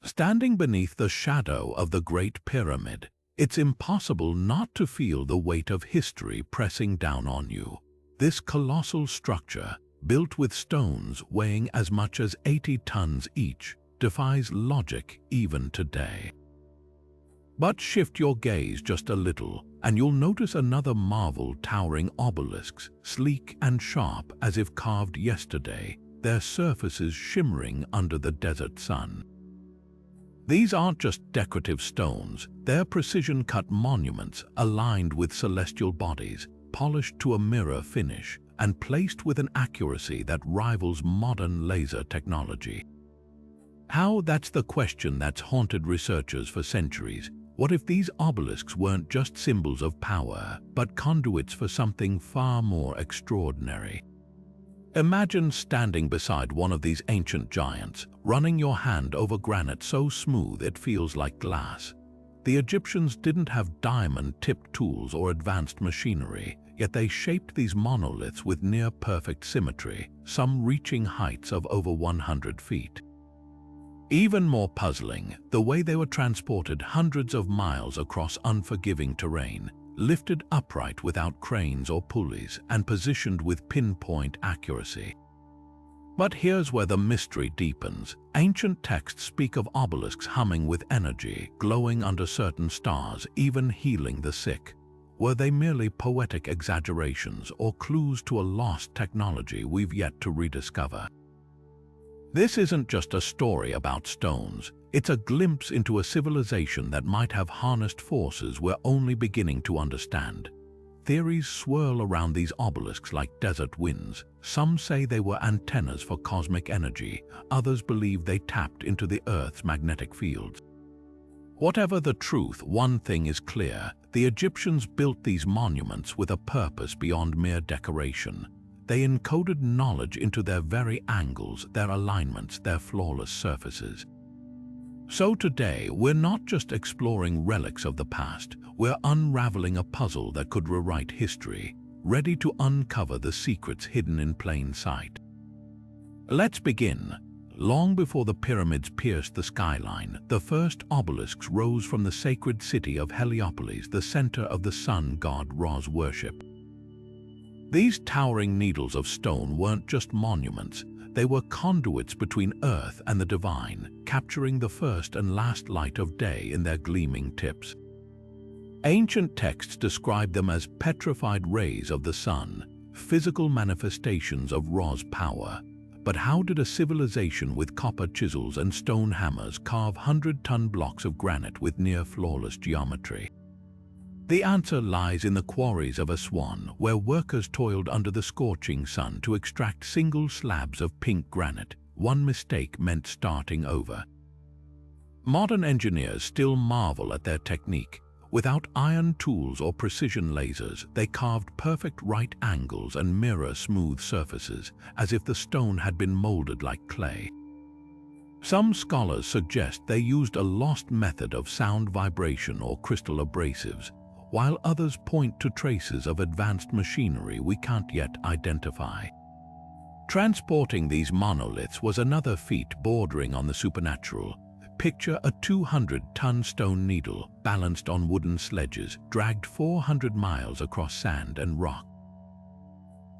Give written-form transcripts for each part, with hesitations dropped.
Standing beneath the shadow of the Great Pyramid, it's impossible not to feel the weight of history pressing down on you. This colossal structure, built with stones weighing as much as 80 tons each, defies logic even today. But shift your gaze just a little, and you'll notice another marvel towering obelisks, sleek and sharp as if carved yesterday, their surfaces shimmering under the desert sun. These aren't just decorative stones, they're precision-cut monuments aligned with celestial bodies, polished to a mirror finish, and placed with an accuracy that rivals modern laser technology. How? That's the question that's haunted researchers for centuries. What if these obelisks weren't just symbols of power, but conduits for something far more extraordinary? Imagine standing beside one of these ancient giants, running your hand over granite so smooth it feels like glass. The Egyptians didn't have diamond-tipped tools or advanced machinery, yet they shaped these monoliths with near-perfect symmetry, some reaching heights of over 100 feet. Even more puzzling, the way they were transported hundreds of miles across unforgiving terrain, lifted upright without cranes or pulleys and positioned with pinpoint accuracy. But here's where the mystery deepens. Ancient texts speak of obelisks humming with energy, glowing under certain stars, even healing the sick. Were they merely poetic exaggerations or clues to a lost technology we've yet to rediscover? This isn't just a story about stones. It's a glimpse into a civilization that might have harnessed forces we're only beginning to understand. Theories swirl around these obelisks like desert winds. Some say they were antennas for cosmic energy. Others believe they tapped into the Earth's magnetic fields. Whatever the truth, one thing is clear. The Egyptians built these monuments with a purpose beyond mere decoration. They encoded knowledge into their very angles, their alignments, their flawless surfaces. So today, we're not just exploring relics of the past, we're unraveling a puzzle that could rewrite history, ready to uncover the secrets hidden in plain sight. Let's begin. Long before the pyramids pierced the skyline, the first obelisks rose from the sacred city of Heliopolis, the center of the sun god Ra's worship. These towering needles of stone weren't just monuments, they were conduits between earth and the divine, capturing the first and last light of day in their gleaming tips. Ancient texts describe them as petrified rays of the sun, physical manifestations of Ra's power. But how did a civilization with copper chisels and stone hammers carve 100-ton blocks of granite with near-flawless geometry? The answer lies in the quarries of Aswan, where workers toiled under the scorching sun to extract single slabs of pink granite. One mistake meant starting over. Modern engineers still marvel at their technique. Without iron tools or precision lasers, they carved perfect right angles and mirror-smooth surfaces, as if the stone had been molded like clay. Some scholars suggest they used a lost method of sound vibration or crystal abrasives, while others point to traces of advanced machinery we can't yet identify. Transporting these monoliths was another feat bordering on the supernatural. Picture a 200-ton stone needle balanced on wooden sledges, dragged 400 miles across sand and rock.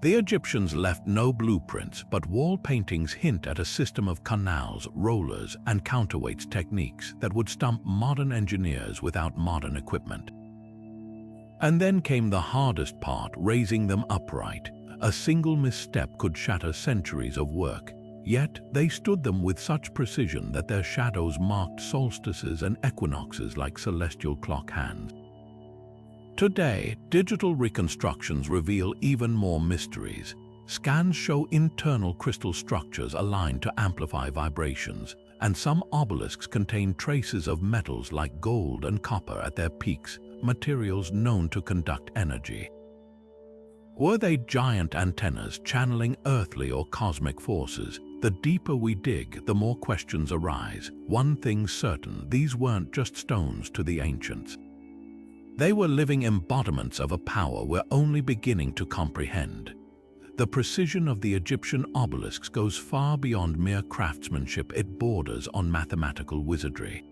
The Egyptians left no blueprints, but wall paintings hint at a system of canals, rollers, and counterweights techniques that would stump modern engineers without modern equipment. And then came the hardest part, raising them upright. A single misstep could shatter centuries of work. Yet they stood them with such precision that their shadows marked solstices and equinoxes like celestial clock hands. Today, digital reconstructions reveal even more mysteries. Scans show internal crystal structures aligned to amplify vibrations, and some obelisks contain traces of metals like gold and copper at their peaks, materials known to conduct energy. Were they giant antennas channeling earthly or cosmic forces? The deeper we dig, the more questions arise. One thing's certain, these weren't just stones to the ancients. They were living embodiments of a power we're only beginning to comprehend. The precision of the Egyptian obelisks goes far beyond mere craftsmanship. It borders on mathematical wizardry.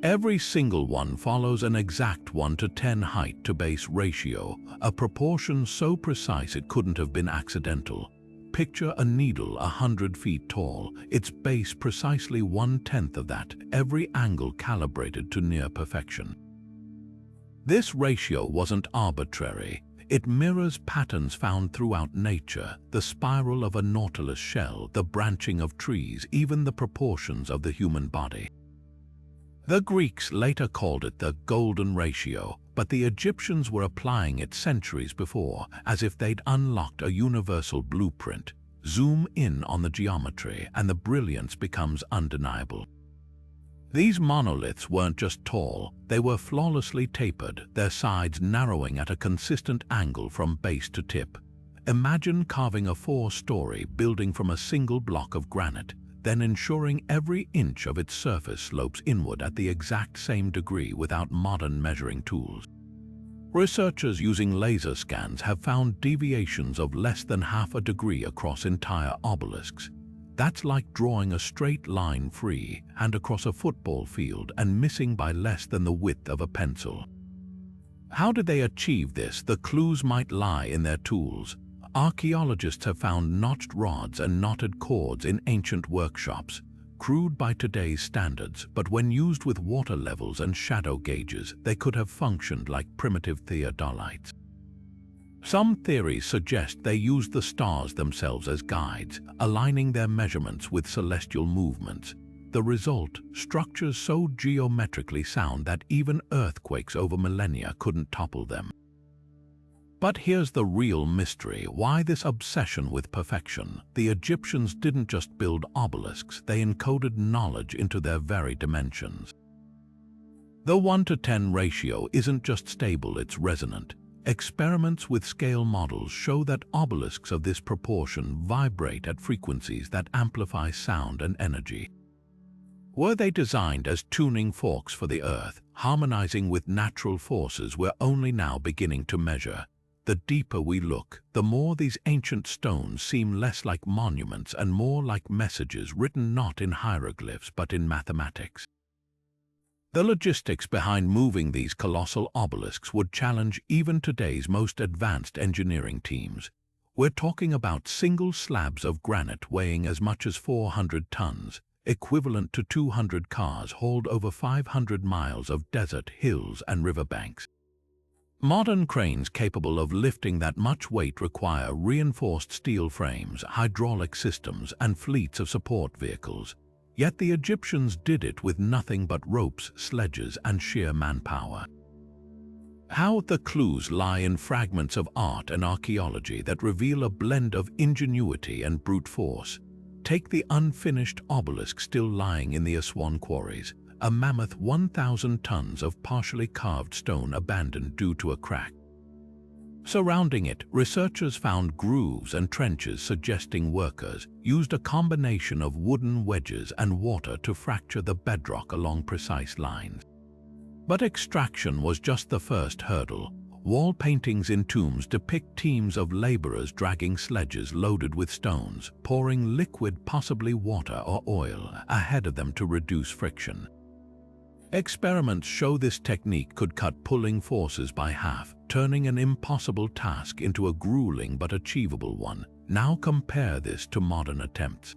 Every single one follows an exact 1:10 height to base ratio, a proportion so precise it couldn't have been accidental. Picture a needle 100 feet tall, its base precisely 1/10 of that, every angle calibrated to near perfection. This ratio wasn't arbitrary. It mirrors patterns found throughout nature, the spiral of a nautilus shell, the branching of trees, even the proportions of the human body. The Greeks later called it the golden ratio, but the Egyptians were applying it centuries before, as if they'd unlocked a universal blueprint. Zoom in on the geometry, and the brilliance becomes undeniable. These monoliths weren't just tall, they were flawlessly tapered, their sides narrowing at a consistent angle from base to tip. Imagine carving a 4-story building from a single block of granite, then ensuring every inch of its surface slopes inward at the exact same degree without modern measuring tools. Researchers using laser scans have found deviations of less than half a degree across entire obelisks. That's like drawing a straight line free and across a football field and missing by less than the width of a pencil. How did they achieve this? The clues might lie in their tools. Archaeologists have found notched rods and knotted cords in ancient workshops, crude by today's standards, but when used with water levels and shadow gauges, they could have functioned like primitive theodolites. Some theories suggest they used the stars themselves as guides, aligning their measurements with celestial movements. The result, structures so geometrically sound that even earthquakes over millennia couldn't topple them. But here's the real mystery. Why this obsession with perfection? The Egyptians didn't just build obelisks, they encoded knowledge into their very dimensions. The 1:10 ratio isn't just stable, it's resonant. Experiments with scale models show that obelisks of this proportion vibrate at frequencies that amplify sound and energy. Were they designed as tuning forks for the earth, harmonizing with natural forces we're only now beginning to measure? The deeper we look, the more these ancient stones seem less like monuments and more like messages written not in hieroglyphs but in mathematics. The logistics behind moving these colossal obelisks would challenge even today's most advanced engineering teams. We're talking about single slabs of granite weighing as much as 400 tons, equivalent to 200 cars hauled over 500 miles of desert, hills, and riverbanks. Modern cranes capable of lifting that much weight require reinforced steel frames, hydraulic systems, and fleets of support vehicles. Yet the Egyptians did it with nothing but ropes, sledges, and sheer manpower. How? The clues lie in fragments of art and archaeology that reveal a blend of ingenuity and brute force. Take the unfinished obelisk still lying in the Aswan quarries, a mammoth 1,000 tons of partially carved stone abandoned due to a crack. Surrounding it, researchers found grooves and trenches suggesting workers used a combination of wooden wedges and water to fracture the bedrock along precise lines. But extraction was just the first hurdle. Wall paintings in tombs depict teams of laborers dragging sledges loaded with stones, pouring liquid, possibly water or oil, ahead of them to reduce friction. Experiments show this technique could cut pulling forces by half, turning an impossible task into a grueling but achievable one. Now compare this to modern attempts.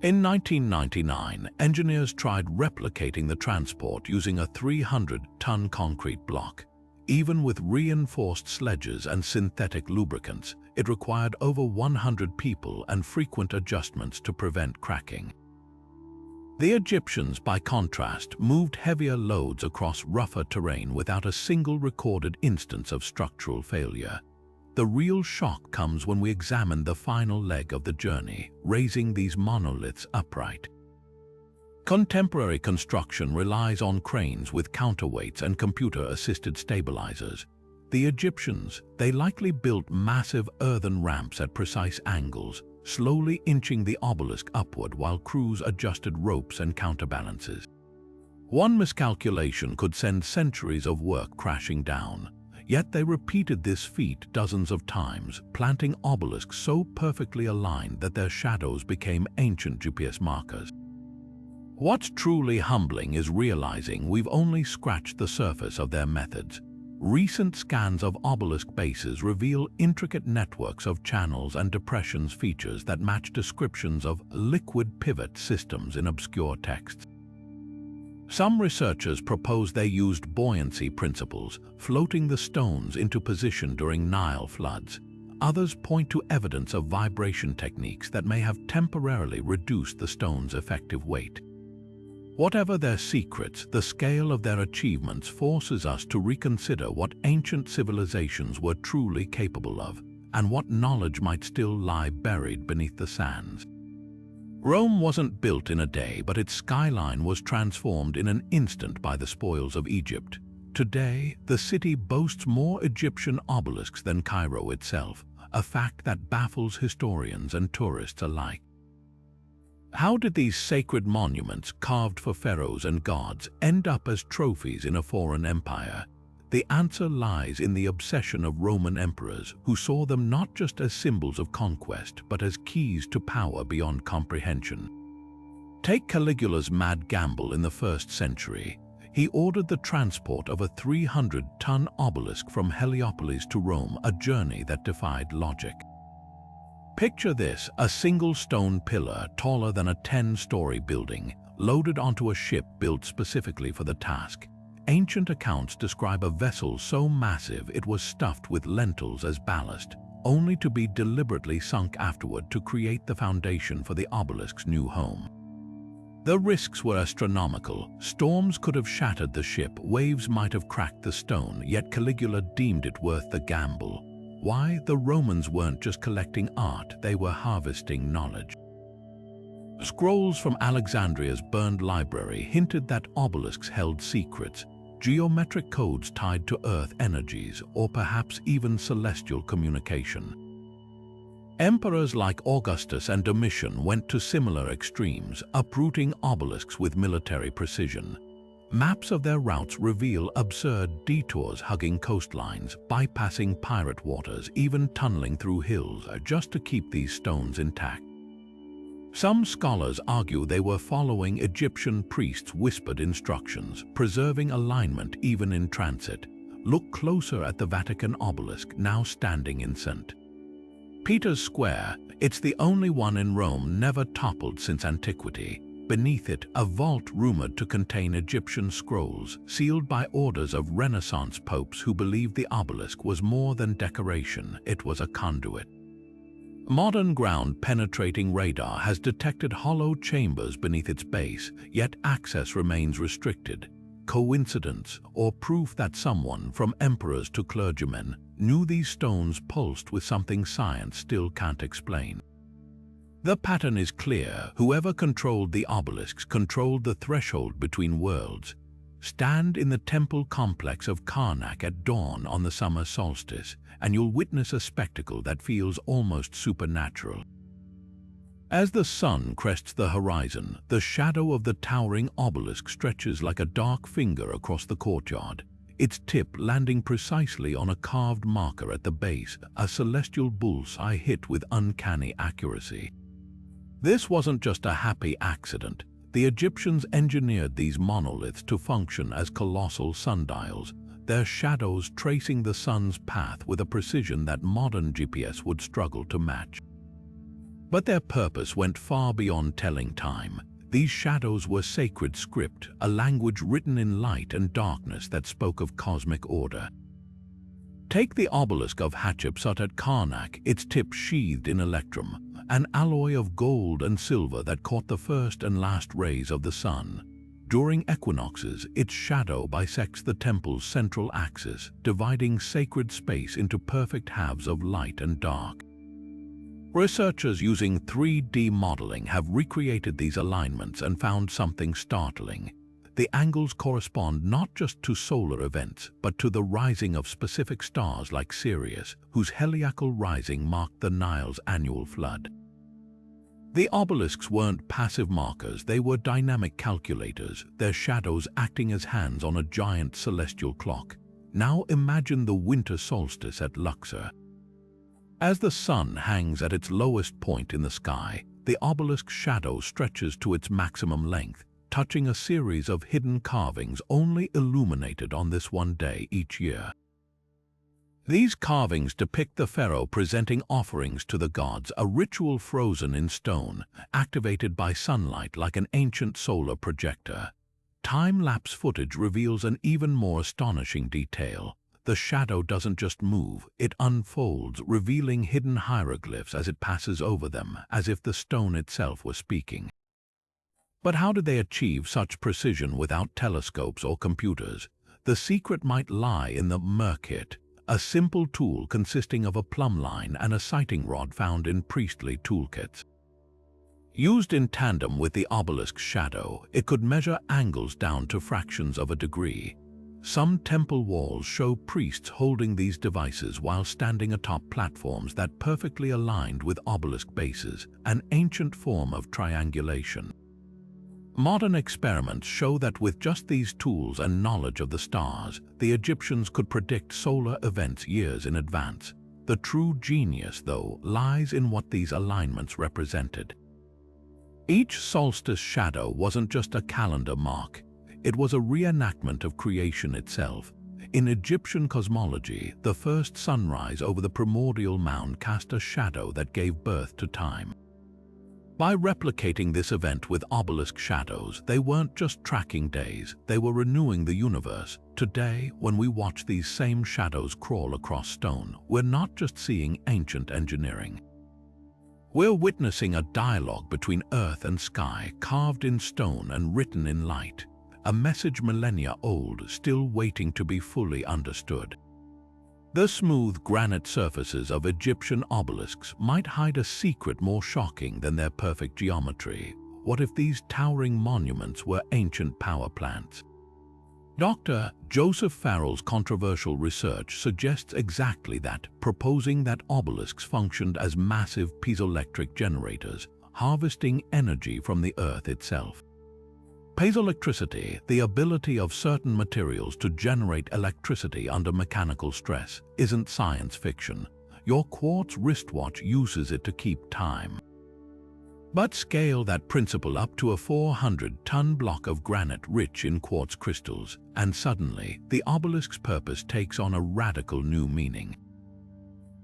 In 1999, engineers tried replicating the transport using a 300-ton concrete block. Even with reinforced sledges and synthetic lubricants, it required over 100 people and frequent adjustments to prevent cracking. The Egyptians, by contrast, moved heavier loads across rougher terrain without a single recorded instance of structural failure. The real shock comes when we examine the final leg of the journey, raising these monoliths upright. Contemporary construction relies on cranes with counterweights and computer-assisted stabilizers. The Egyptians, they likely built massive earthen ramps at precise angles, slowly inching the obelisk upward while crews adjusted ropes and counterbalances. One miscalculation could send centuries of work crashing down. yet they repeated this feat dozens of times, planting obelisks so perfectly aligned that their shadows became ancient GPS markers. What's truly humbling is realizing we've only scratched the surface of their methods. Recent scans of obelisk bases reveal intricate networks of channels and depressions features that match descriptions of liquid pivot systems in obscure texts. Some researchers propose they used buoyancy principles, floating the stones into position during Nile floods. Others point to evidence of vibration techniques that may have temporarily reduced the stone's effective weight. Whatever their secrets, the scale of their achievements forces us to reconsider what ancient civilizations were truly capable of, and what knowledge might still lie buried beneath the sands. Rome wasn't built in a day, but its skyline was transformed in an instant by the spoils of Egypt. Today, the city boasts more Egyptian obelisks than Cairo itself, a fact that baffles historians and tourists alike. How did these sacred monuments, carved for pharaohs and gods, end up as trophies in a foreign empire? The answer lies in the obsession of Roman emperors, who saw them not just as symbols of conquest, but as keys to power beyond comprehension. Take Caligula's mad gamble in the 1st century. He ordered the transport of a 300-ton obelisk from Heliopolis to Rome, a journey that defied logic. Picture this, a single stone pillar taller than a 10-story building, loaded onto a ship built specifically for the task. Ancient accounts describe a vessel so massive it was stuffed with lentils as ballast, only to be deliberately sunk afterward to create the foundation for the obelisk's new home. The risks were astronomical. Storms could have shattered the ship, waves might have cracked the stone, yet Caligula deemed it worth the gamble. Why? The Romans weren't just collecting art, they were harvesting knowledge. Scrolls from Alexandria's burned library hinted that obelisks held secrets, geometric codes tied to earth energies, or perhaps even celestial communication. Emperors like Augustus and Domitian went to similar extremes, uprooting obelisks with military precision. Maps of their routes reveal absurd detours hugging coastlines, bypassing pirate waters, even tunneling through hills, just to keep these stones intact. Some scholars argue they were following Egyptian priests' whispered instructions, preserving alignment even in transit. Look closer at the Vatican obelisk, now standing in St. Peter's Square. It's the only one in Rome never toppled since antiquity. Beneath it, a vault rumored to contain Egyptian scrolls, sealed by orders of Renaissance popes who believed the obelisk was more than decoration, it was a conduit. Modern ground-penetrating radar has detected hollow chambers beneath its base, yet access remains restricted. Coincidence, or proof that someone, from emperors to clergymen, knew these stones pulsed with something science still can't explain? The pattern is clear. Whoever controlled the obelisks controlled the threshold between worlds. Stand in the temple complex of Karnak at dawn on the summer solstice, and you'll witness a spectacle that feels almost supernatural. As the sun crests the horizon, the shadow of the towering obelisk stretches like a dark finger across the courtyard, its tip landing precisely on a carved marker at the base, a celestial bullseye hit with uncanny accuracy. This wasn't just a happy accident. The Egyptians engineered these monoliths to function as colossal sundials, their shadows tracing the sun's path with a precision that modern GPS would struggle to match. But their purpose went far beyond telling time. These shadows were sacred script, a language written in light and darkness that spoke of cosmic order. Take the obelisk of Hatshepsut at Karnak, its tip sheathed in electrum, an alloy of gold and silver that caught the first and last rays of the sun. During equinoxes, its shadow bisects the temple's central axis, dividing sacred space into perfect halves of light and dark. Researchers using 3D modeling have recreated these alignments and found something startling. The angles correspond not just to solar events, but to the rising of specific stars like Sirius, whose heliacal rising marked the Nile's annual flood. The obelisks weren't passive markers, they were dynamic calculators, their shadows acting as hands on a giant celestial clock. Now imagine the winter solstice at Luxor. As the sun hangs at its lowest point in the sky, the obelisk's shadow stretches to its maximum length, touching a series of hidden carvings only illuminated on this one day each year. These carvings depict the pharaoh presenting offerings to the gods, a ritual frozen in stone, activated by sunlight like an ancient solar projector. Time-lapse footage reveals an even more astonishing detail. The shadow doesn't just move, it unfolds, revealing hidden hieroglyphs as it passes over them, as if the stone itself were speaking. But how did they achieve such precision without telescopes or computers? The secret might lie in the merkit, a simple tool consisting of a plumb line and a sighting rod found in priestly toolkits. Used in tandem with the obelisk's shadow, it could measure angles down to fractions of a degree. Some temple walls show priests holding these devices while standing atop platforms that perfectly aligned with obelisk bases, an ancient form of triangulation. Modern experiments show that with just these tools and knowledge of the stars, the Egyptians could predict solar events years in advance. The true genius, though, lies in what these alignments represented. Each solstice shadow wasn't just a calendar mark. It was a reenactment of creation itself. In Egyptian cosmology, the first sunrise over the primordial mound cast a shadow that gave birth to time. By replicating this event with obelisk shadows, they weren't just tracking days, they were renewing the universe. Today, when we watch these same shadows crawl across stone, we're not just seeing ancient engineering. We're witnessing a dialogue between earth and sky, carved in stone and written in light. A message millennia old, still waiting to be fully understood. The smooth granite surfaces of Egyptian obelisks might hide a secret more shocking than their perfect geometry. What if these towering monuments were ancient power plants? Dr. Joseph Farrell's controversial research suggests exactly that, proposing that obelisks functioned as massive piezoelectric generators, harvesting energy from the earth itself. Piezoelectricity, the ability of certain materials to generate electricity under mechanical stress, isn't science fiction. Your quartz wristwatch uses it to keep time. But scale that principle up to a 400-ton block of granite rich in quartz crystals, and suddenly, the obelisk's purpose takes on a radical new meaning.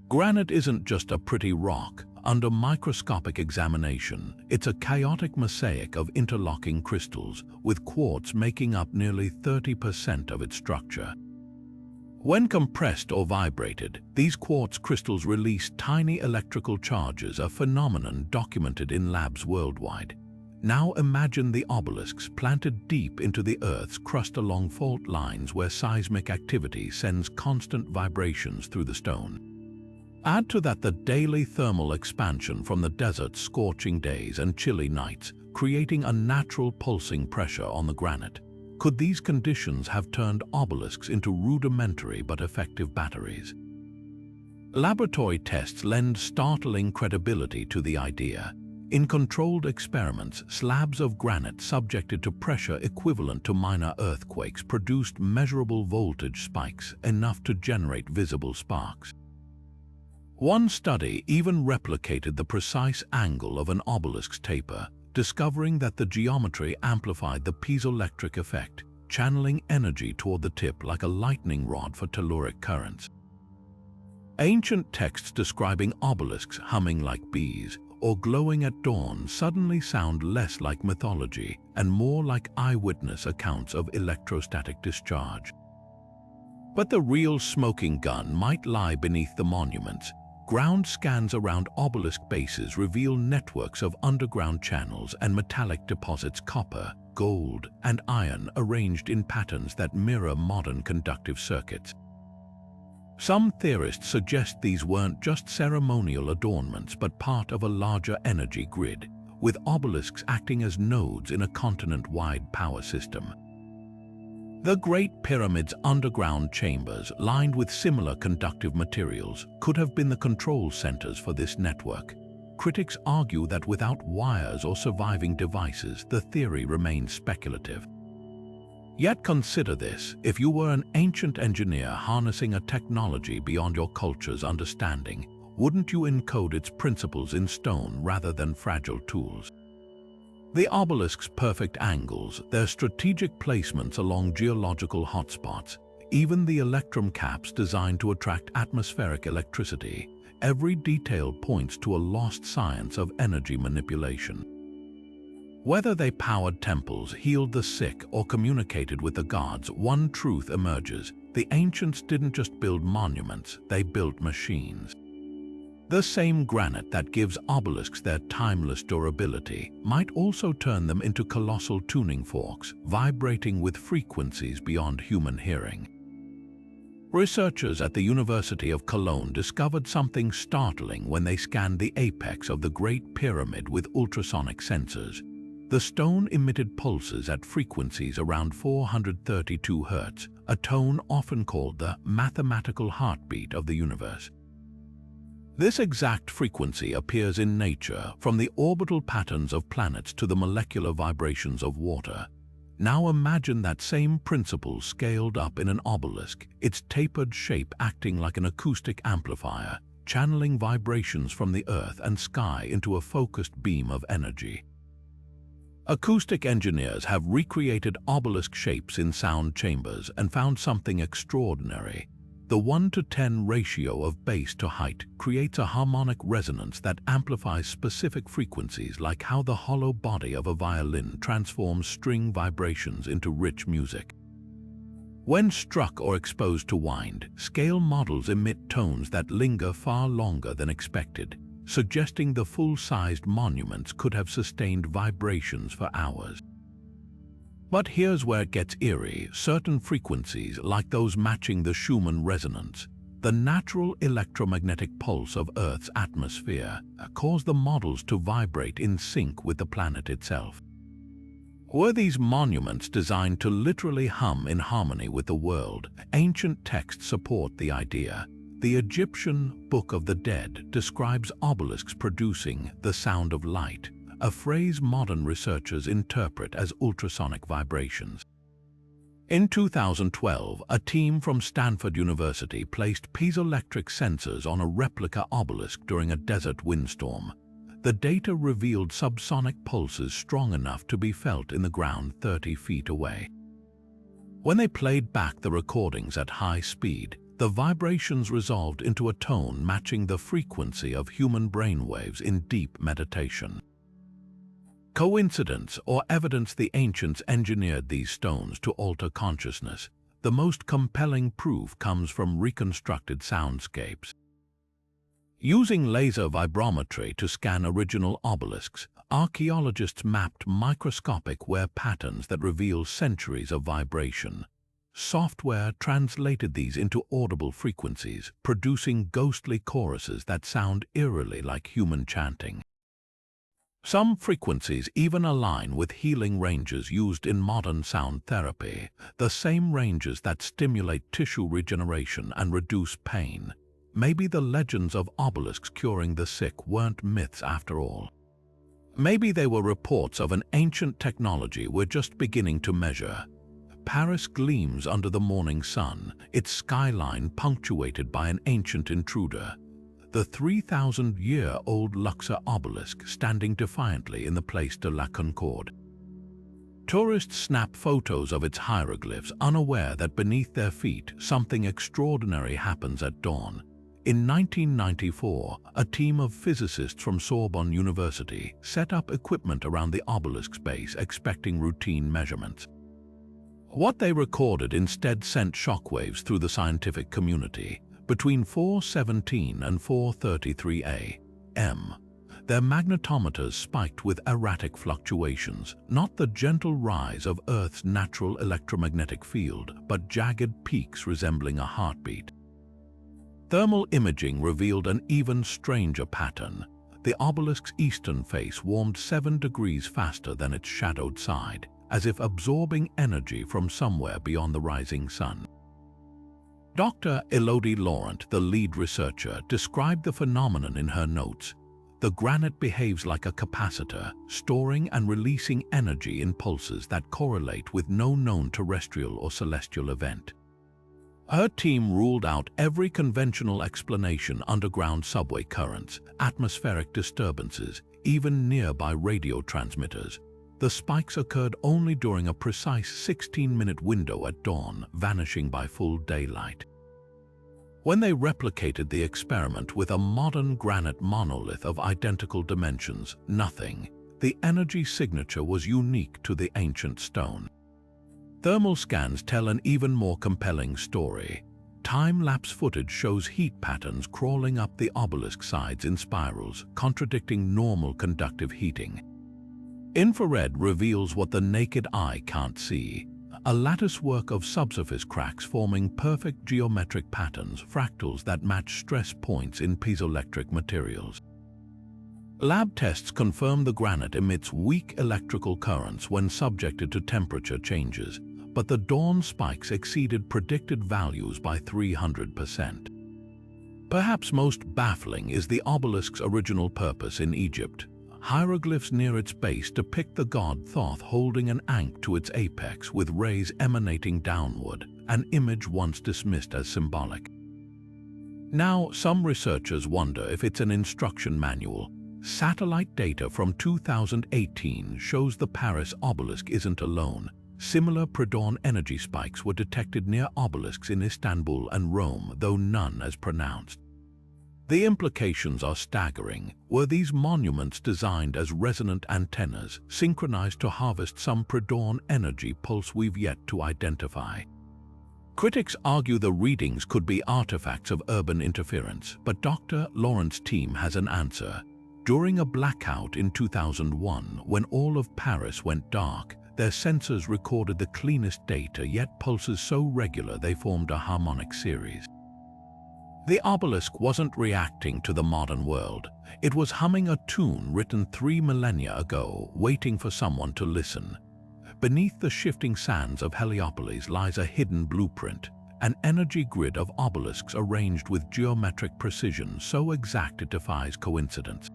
Granite isn't just a pretty rock. Under microscopic examination, it's a chaotic mosaic of interlocking crystals, with quartz making up nearly 30% of its structure. When compressed or vibrated, these quartz crystals release tiny electrical charges, a phenomenon documented in labs worldwide. Now imagine the obelisks planted deep into the Earth's crust along fault lines where seismic activity sends constant vibrations through the stone. Add to that the daily thermal expansion from the desert's scorching days and chilly nights, creating a natural pulsing pressure on the granite. Could these conditions have turned obelisks into rudimentary but effective batteries? Laboratory tests lend startling credibility to the idea. In controlled experiments, slabs of granite subjected to pressure equivalent to minor earthquakes produced measurable voltage spikes, enough to generate visible sparks. One study even replicated the precise angle of an obelisk's taper, discovering that the geometry amplified the piezoelectric effect, channeling energy toward the tip like a lightning rod for telluric currents. Ancient texts describing obelisks humming like bees or glowing at dawn suddenly sound less like mythology and more like eyewitness accounts of electrostatic discharge. But the real smoking gun might lie beneath the monuments. Ground scans around obelisk bases reveal networks of underground channels and metallic deposits, copper, gold, and iron arranged in patterns that mirror modern conductive circuits. Some theorists suggest these weren't just ceremonial adornments but part of a larger energy grid, with obelisks acting as nodes in a continent-wide power system. The Great Pyramid's underground chambers, lined with similar conductive materials, could have been the control centers for this network. Critics argue that without wires or surviving devices, the theory remains speculative. Yet consider this: if you were an ancient engineer harnessing a technology beyond your culture's understanding, wouldn't you encode its principles in stone rather than fragile tools? The obelisk's perfect angles, their strategic placements along geological hotspots, even the electrum caps designed to attract atmospheric electricity, every detail points to a lost science of energy manipulation. Whether they powered temples, healed the sick, or communicated with the gods, one truth emerges: the ancients didn't just build monuments, they built machines. The same granite that gives obelisks their timeless durability might also turn them into colossal tuning forks, vibrating with frequencies beyond human hearing. Researchers at the University of Cologne discovered something startling when they scanned the apex of the Great Pyramid with ultrasonic sensors. The stone emitted pulses at frequencies around 432 Hz, a tone often called the mathematical heartbeat of the universe. This exact frequency appears in nature, from the orbital patterns of planets to the molecular vibrations of water. Now imagine that same principle scaled up in an obelisk, its tapered shape acting like an acoustic amplifier, channeling vibrations from the earth and sky into a focused beam of energy. Acoustic engineers have recreated obelisk shapes in sound chambers and found something extraordinary. The 1:10 ratio of base to height creates a harmonic resonance that amplifies specific frequencies, like how the hollow body of a violin transforms string vibrations into rich music. When struck or exposed to wind, scale models emit tones that linger far longer than expected, suggesting the full-sized monuments could have sustained vibrations for hours. But here's where it gets eerie: certain frequencies, like those matching the Schumann resonance, the natural electromagnetic pulse of Earth's atmosphere, cause the models to vibrate in sync with the planet itself. Were these monuments designed to literally hum in harmony with the world? Ancient texts support the idea. The Egyptian Book of the Dead describes obelisks producing the sound of light, a phrase modern researchers interpret as ultrasonic vibrations. In 2012, a team from Stanford University placed piezoelectric sensors on a replica obelisk during a desert windstorm. The data revealed subsonic pulses strong enough to be felt in the ground 30 feet away. When they played back the recordings at high speed, the vibrations resolved into a tone matching the frequency of human brainwaves in deep meditation. Coincidence or evidence the ancients engineered these stones to alter consciousness? The most compelling proof comes from reconstructed soundscapes. Using laser vibrometry to scan original obelisks, archaeologists mapped microscopic wear patterns that reveal centuries of vibration. Software translated these into audible frequencies, producing ghostly choruses that sound eerily like human chanting. Some frequencies even align with healing ranges used in modern sound therapy, the same ranges that stimulate tissue regeneration and reduce pain. Maybe the legends of obelisks curing the sick weren't myths after all. Maybe they were reports of an ancient technology we're just beginning to measure. Paris gleams under the morning sun, its skyline punctuated by an ancient intruder. The 3,000-year-old Luxor obelisk standing defiantly in the Place de la Concorde. Tourists snap photos of its hieroglyphs, unaware that beneath their feet something extraordinary happens at dawn. In 1994, a team of physicists from Sorbonne University set up equipment around the obelisk's base, expecting routine measurements. What they recorded instead sent shockwaves through the scientific community. Between 4:17 and 4:33 a.m., their magnetometers spiked with erratic fluctuations, not the gentle rise of Earth's natural electromagnetic field, but jagged peaks resembling a heartbeat. Thermal imaging revealed an even stranger pattern. The obelisk's eastern face warmed 7 degrees faster than its shadowed side, as if absorbing energy from somewhere beyond the rising sun. Dr. Elodie Laurent, the lead researcher, described the phenomenon in her notes. The granite behaves like a capacitor, storing and releasing energy in pulses that correlate with no known terrestrial or celestial event. Her team ruled out every conventional explanation: underground subway currents, atmospheric disturbances, even nearby radio transmitters. The spikes occurred only during a precise 16-minute window at dawn, vanishing by full daylight. When they replicated the experiment with a modern granite monolith of identical dimensions, nothing. The energy signature was unique to the ancient stone. Thermal scans tell an even more compelling story. Time-lapse footage shows heat patterns crawling up the obelisk sides in spirals, contradicting normal conductive heating. Infrared reveals what the naked eye can't see: a latticework of subsurface cracks forming perfect geometric patterns, fractals that match stress points in piezoelectric materials. Lab tests confirm the granite emits weak electrical currents when subjected to temperature changes, but the dawn spikes exceeded predicted values by 300%. Perhaps most baffling is the obelisk's original purpose in Egypt. Hieroglyphs near its base depict the god Thoth holding an ankh to its apex with rays emanating downward, an image once dismissed as symbolic. Now, some researchers wonder if it's an instruction manual. Satellite data from 2018 shows the Paris obelisk isn't alone. Similar pre-dawn energy spikes were detected near obelisks in Istanbul and Rome, though none as pronounced. The implications are staggering. Were these monuments designed as resonant antennas, synchronized to harvest some pre-dawn energy pulse we've yet to identify? Critics argue the readings could be artifacts of urban interference, but Dr. Lawrence's team has an answer. During a blackout in 2001, when all of Paris went dark, their sensors recorded the cleanest data, yet pulses so regular they formed a harmonic series. The obelisk wasn't reacting to the modern world. It was humming a tune written 3 millennia ago, waiting for someone to listen. Beneath the shifting sands of Heliopolis lies a hidden blueprint, an energy grid of obelisks arranged with geometric precision so exact it defies coincidence.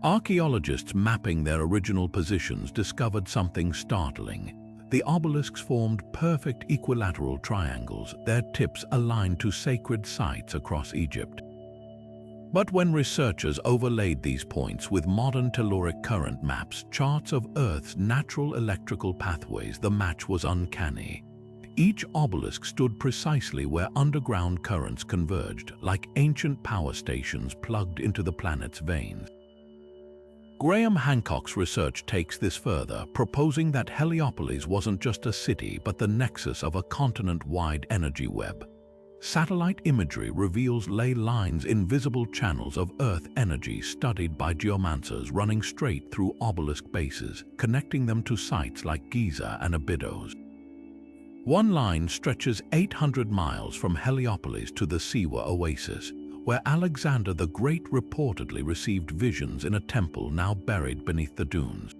Archaeologists mapping their original positions discovered something startling. The obelisks formed perfect equilateral triangles, their tips aligned to sacred sites across Egypt. But when researchers overlaid these points with modern telluric current maps, charts of Earth's natural electrical pathways, the match was uncanny. Each obelisk stood precisely where underground currents converged, like ancient power stations plugged into the planet's veins. Graham Hancock's research takes this further, proposing that Heliopolis wasn't just a city but the nexus of a continent-wide energy web. Satellite imagery reveals ley lines, invisible channels of Earth energy studied by geomancers running straight through obelisk bases, connecting them to sites like Giza and Abydos. One line stretches 800 miles from Heliopolis to the Siwa oasis, where Alexander the Great reportedly received visions in a temple now buried beneath the dunes.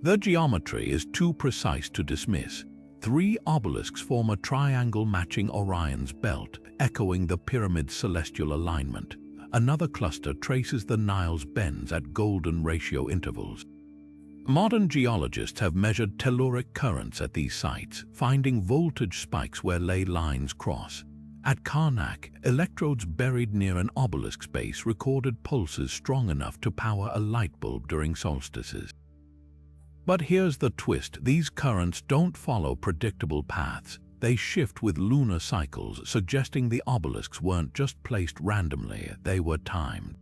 The geometry is too precise to dismiss. 3 obelisks form a triangle matching Orion's belt, echoing the pyramid's celestial alignment. Another cluster traces the Nile's bends at golden ratio intervals. Modern geologists have measured telluric currents at these sites, finding voltage spikes where ley lines cross. At Karnak, electrodes buried near an obelisk's base recorded pulses strong enough to power a light bulb during solstices. But here's the twist: these currents don't follow predictable paths. They shift with lunar cycles, suggesting the obelisks weren't just placed randomly, they were timed.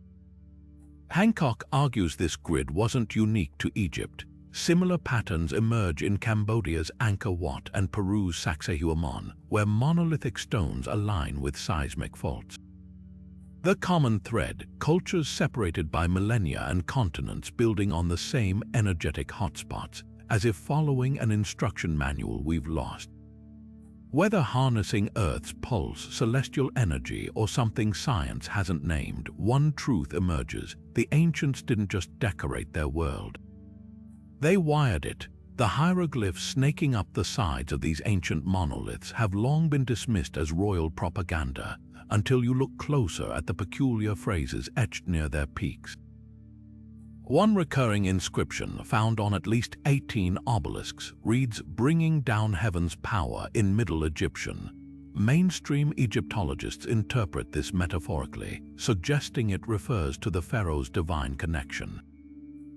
Hancock argues this grid wasn't unique to Egypt. Similar patterns emerge in Cambodia's Angkor Wat and Peru's Sacsayhuaman, where monolithic stones align with seismic faults. The common thread: cultures separated by millennia and continents building on the same energetic hotspots, as if following an instruction manual we've lost. Whether harnessing Earth's pulse, celestial energy, or something science hasn't named, one truth emerges: the ancients didn't just decorate their world. They wired it. The hieroglyphs snaking up the sides of these ancient monoliths have long been dismissed as royal propaganda, until you look closer at the peculiar phrases etched near their peaks. One recurring inscription found on at least 18 obelisks reads, "Bringing down heaven's power" in Middle Egyptian. Mainstream Egyptologists interpret this metaphorically, suggesting it refers to the pharaoh's divine connection.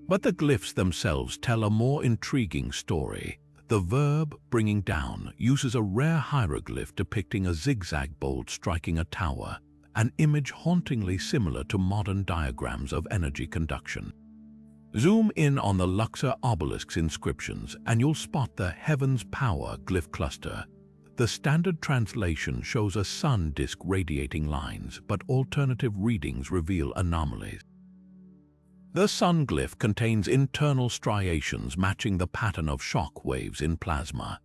But the glyphs themselves tell a more intriguing story. The verb "bringing down" uses a rare hieroglyph depicting a zigzag bolt striking a tower, an image hauntingly similar to modern diagrams of energy conduction. Zoom in on the Luxor obelisk's inscriptions and you'll spot the "Heaven's Power" glyph cluster. The standard translation shows a sun disk radiating lines, but alternative readings reveal anomalies. The sun glyph contains internal striations matching the pattern of shock waves in plasma.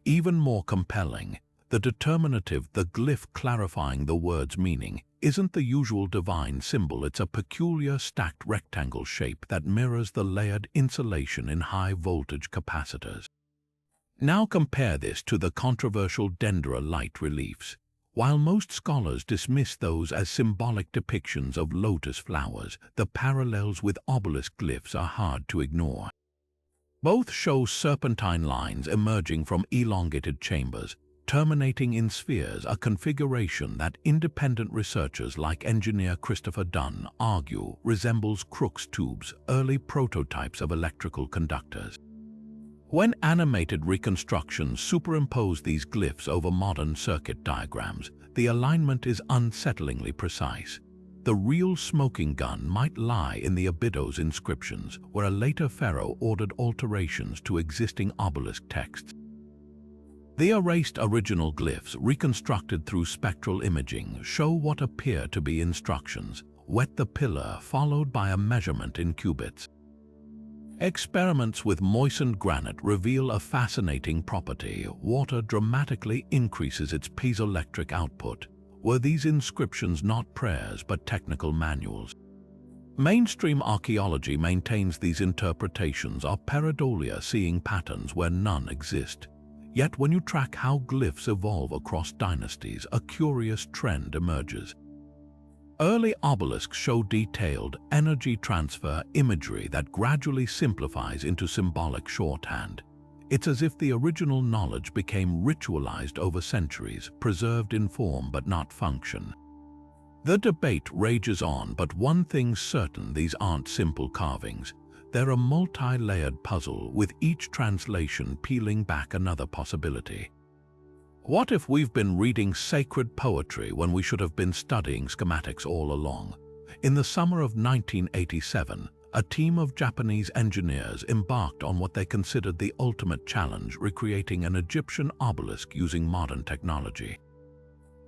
Even more compelling, the determinative, the glyph clarifying the word's meaning, isn't the usual divine symbol. It's a peculiar stacked rectangle shape that mirrors the layered insulation in high-voltage capacitors. Now compare this to the controversial Dendera light reliefs. While most scholars dismiss those as symbolic depictions of lotus flowers, the parallels with obelisk glyphs are hard to ignore. Both show serpentine lines emerging from elongated chambers, terminating in spheres, a configuration that independent researchers like engineer Christopher Dunn argue resembles Crookes tubes, early prototypes of electrical conductors. When animated reconstructions superimpose these glyphs over modern circuit diagrams, the alignment is unsettlingly precise. The real smoking gun might lie in the Abydos inscriptions, where a later pharaoh ordered alterations to existing obelisk texts. The erased original glyphs, reconstructed through spectral imaging, show what appear to be instructions: wet the pillar, followed by a measurement in cubits. Experiments with moistened granite reveal a fascinating property. Water dramatically increases its piezoelectric output. Were these inscriptions not prayers but technical manuals? Mainstream archaeology maintains these interpretations are pareidolia, seeing patterns where none exist. Yet when you track how glyphs evolve across dynasties, a curious trend emerges. Early obelisks show detailed energy transfer imagery that gradually simplifies into symbolic shorthand. It's as if the original knowledge became ritualized over centuries, preserved in form but not function. The debate rages on, but one thing's certain: these aren't simple carvings. They're a multi-layered puzzle, with each translation peeling back another possibility. What if we've been reading sacred poetry when we should have been studying schematics all along? In the summer of 1987, a team of Japanese engineers embarked on what they considered the ultimate challenge: recreating an Egyptian obelisk using modern technology.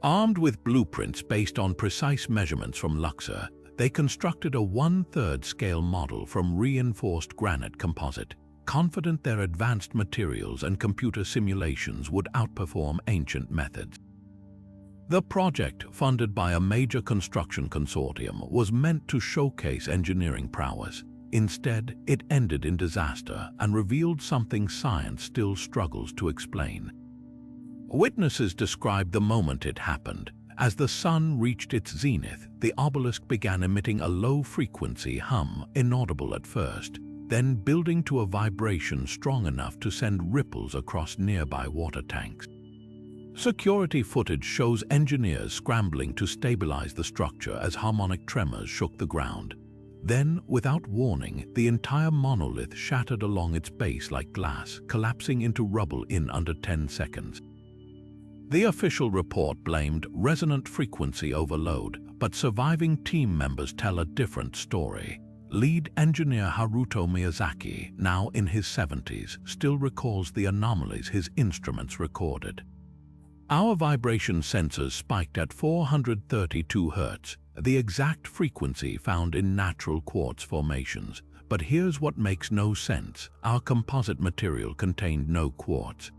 Armed with blueprints based on precise measurements from Luxor, they constructed a 1/3 scale model from reinforced granite composite, confident their advanced materials and computer simulations would outperform ancient methods. The project, funded by a major construction consortium, was meant to showcase engineering prowess. Instead, it ended in disaster and revealed something science still struggles to explain. Witnesses described the moment it happened. As the sun reached its zenith, the obelisk began emitting a low-frequency hum, inaudible at first, then building to a vibration strong enough to send ripples across nearby water tanks. Security footage shows engineers scrambling to stabilize the structure as harmonic tremors shook the ground. Then, without warning, the entire monolith shattered along its base like glass, collapsing into rubble in under 10 seconds. The official report blamed resonant frequency overload, but surviving team members tell a different story. Lead engineer Haruto Miyazaki, now in his 70s, still recalls the anomalies his instruments recorded. Our vibration sensors spiked at 432 Hz, the exact frequency found in natural quartz formations. But here's what makes no sense: our composite material contained no quartz.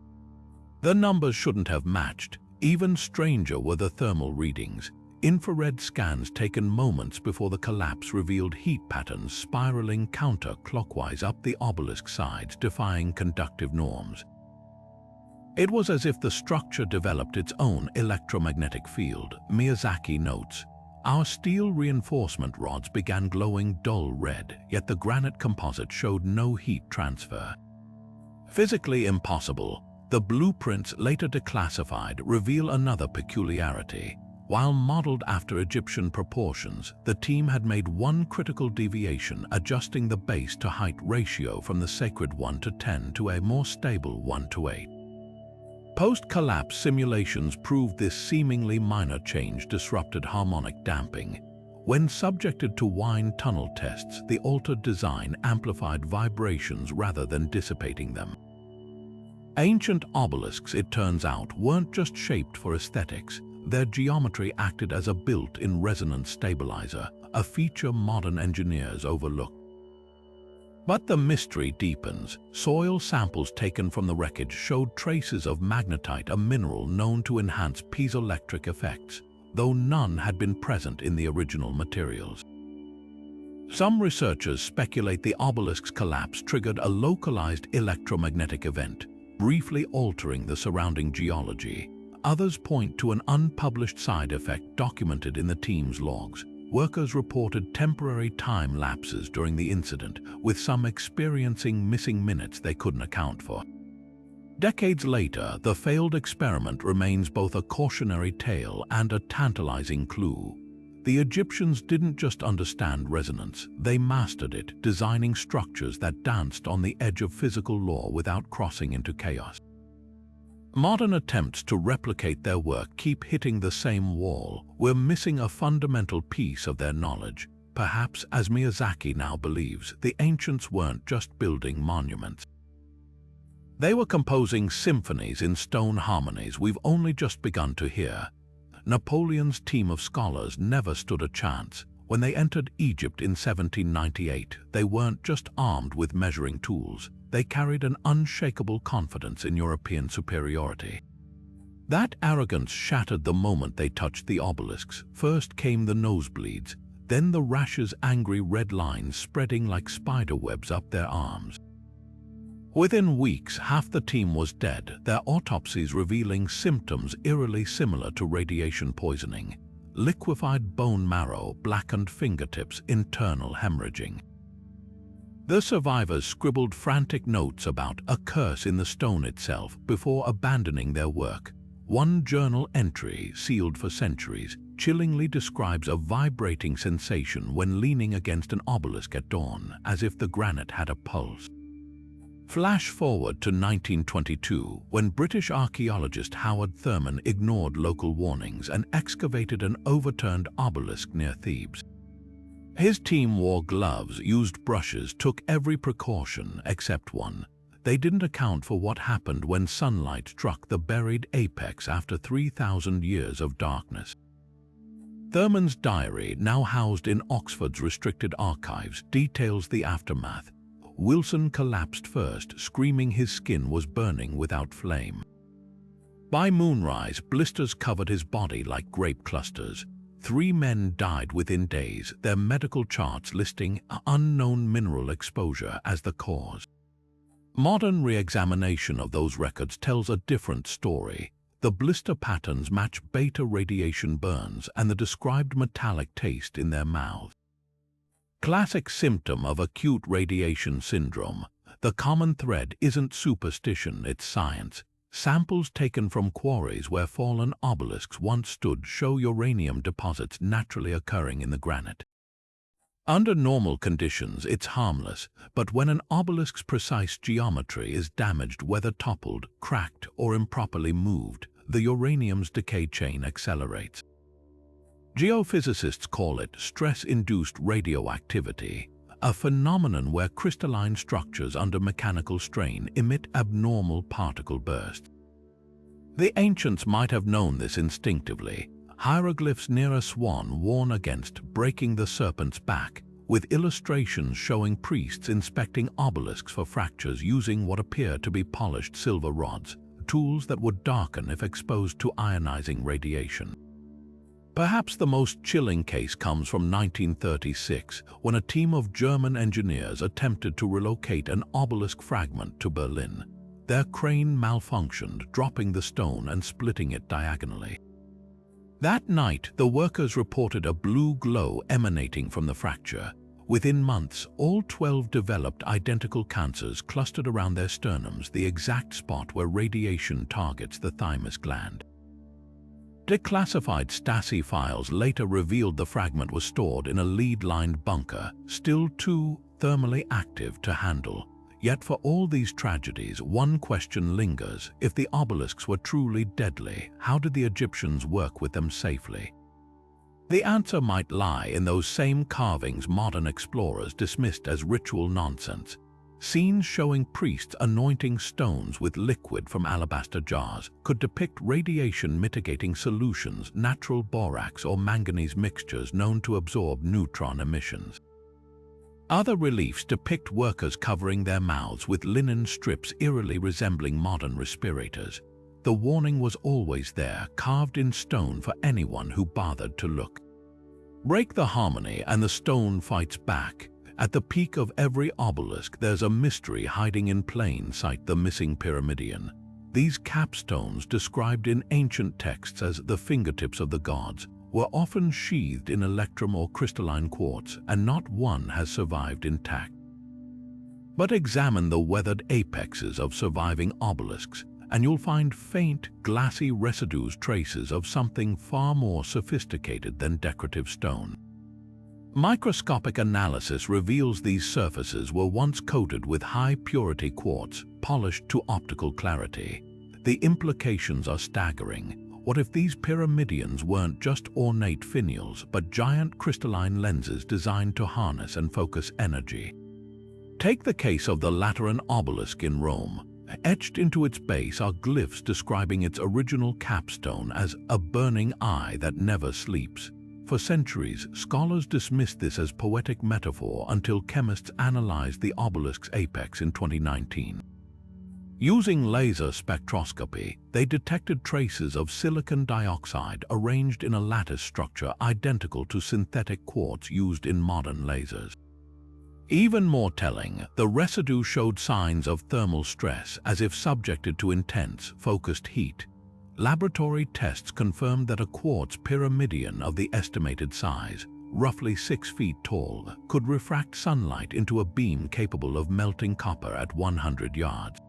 The numbers shouldn't have matched. Even stranger were the thermal readings. Infrared scans taken moments before the collapse revealed heat patterns spiraling counterclockwise up the obelisk sides, defying conductive norms. It was as if the structure developed its own electromagnetic field, Miyazaki notes. Our steel reinforcement rods began glowing dull red, yet the granite composite showed no heat transfer. Physically impossible, the blueprints later declassified reveal another peculiarity. While modeled after Egyptian proportions, the team had made one critical deviation, adjusting the base to height ratio from the sacred 1:10 to a more stable 1:8. Post-collapse simulations proved this seemingly minor change disrupted harmonic damping. When subjected to wind tunnel tests, the altered design amplified vibrations rather than dissipating them. Ancient obelisks, it turns out, weren't just shaped for aesthetics. Their geometry acted as a built-in resonance stabilizer, a feature modern engineers overlook. But the mystery deepens. Soil samples taken from the wreckage showed traces of magnetite, a mineral known to enhance piezoelectric effects, though none had been present in the original materials. Some researchers speculate the obelisk's collapse triggered a localized electromagnetic event, briefly altering the surrounding geology. Others point to an unpublished side effect documented in the team's logs. Workers reported temporary time lapses during the incident, with some experiencing missing minutes they couldn't account for. Decades later, the failed experiment remains both a cautionary tale and a tantalizing clue. The Egyptians didn't just understand resonance, they mastered it, designing structures that danced on the edge of physical law without crossing into chaos. Modern attempts to replicate their work keep hitting the same wall. We're missing a fundamental piece of their knowledge. Perhaps, as Miyazaki now believes, the ancients weren't just building monuments. They were composing symphonies in stone harmonies we've only just begun to hear. Napoleon's team of scholars never stood a chance. When they entered Egypt in 1798, they weren't just armed with measuring tools. They carried an unshakable confidence in European superiority. That arrogance shattered the moment they touched the obelisks. First came the nosebleeds, then the rash's angry red lines spreading like spiderwebs up their arms. Within weeks, half the team was dead, their autopsies revealing symptoms eerily similar to radiation poisoning. Liquefied bone marrow, blackened fingertips, internal hemorrhaging. The survivors scribbled frantic notes about a curse in the stone itself before abandoning their work. One journal entry, sealed for centuries, chillingly describes a vibrating sensation when leaning against an obelisk at dawn, as if the granite had a pulse. Flash forward to 1922, when British archaeologist Howard Thurman ignored local warnings and excavated an overturned obelisk near Thebes. His team wore gloves, used brushes, took every precaution except one. They didn't account for what happened when sunlight struck the buried apex after 3,000 years of darkness. Thurman's diary, now housed in Oxford's restricted archives, details the aftermath. Wilson collapsed first, screaming his skin was burning without flame. By moonrise, blisters covered his body like grape clusters. 3 men died within days, their medical charts listing unknown mineral exposure as the cause. Modern re-examination of those records tells a different story. The blister patterns match beta radiation burns and the described metallic taste in their mouths. Classic symptom of acute radiation syndrome. The common thread isn't superstition, it's science. Samples taken from quarries where fallen obelisks once stood show uranium deposits naturally occurring in the granite. Under normal conditions, it's harmless, but when an obelisk's precise geometry is damaged, whether toppled, cracked, or improperly moved, the uranium's decay chain accelerates. Geophysicists call it stress-induced radioactivity, a phenomenon where crystalline structures under mechanical strain emit abnormal particle bursts. The ancients might have known this instinctively. Hieroglyphs near a swan warn against breaking the serpent's back, with illustrations showing priests inspecting obelisks for fractures using what appear to be polished silver rods, tools that would darken if exposed to ionizing radiation. Perhaps the most chilling case comes from 1936, when a team of German engineers attempted to relocate an obelisk fragment to Berlin. Their crane malfunctioned, dropping the stone and splitting it diagonally. That night, the workers reported a blue glow emanating from the fracture. Within months, all 12 developed identical cancers clustered around their sternums, the exact spot where radiation targets the thymus gland. Declassified Stasi files later revealed the fragment was stored in a lead-lined bunker, still too thermally active to handle. Yet for all these tragedies, one question lingers. If the obelisks were truly deadly, how did the Egyptians work with them safely? The answer might lie in those same carvings modern explorers dismissed as ritual nonsense. Scenes showing priests anointing stones with liquid from alabaster jars could depict radiation-mitigating solutions, natural borax or manganese mixtures known to absorb neutron emissions. Other reliefs depict workers covering their mouths with linen strips eerily resembling modern respirators. The warning was always there, carved in stone for anyone who bothered to look. Break the harmony and the stone fights back. At the peak of every obelisk, there's a mystery hiding in plain sight: the missing pyramidion. These capstones, described in ancient texts as the fingertips of the gods, were often sheathed in electrum or crystalline quartz, and not one has survived intact. But examine the weathered apexes of surviving obelisks, and you'll find faint, glassy residues, traces of something far more sophisticated than decorative stone. Microscopic analysis reveals these surfaces were once coated with high-purity quartz, polished to optical clarity. The implications are staggering. What if these pyramidions weren't just ornate finials, but giant crystalline lenses designed to harness and focus energy? Take the case of the Lateran obelisk in Rome. Etched into its base are glyphs describing its original capstone as a burning eye that never sleeps. For centuries, scholars dismissed this as poetic metaphor until chemists analyzed the obelisk's apex in 2019. Using laser spectroscopy, they detected traces of silicon dioxide arranged in a lattice structure identical to synthetic quartz used in modern lasers. Even more telling, the residue showed signs of thermal stress, as if subjected to intense, focused heat. Laboratory tests confirmed that a quartz pyramidion of the estimated size, roughly 6 feet tall, could refract sunlight into a beam capable of melting copper at 100 yards.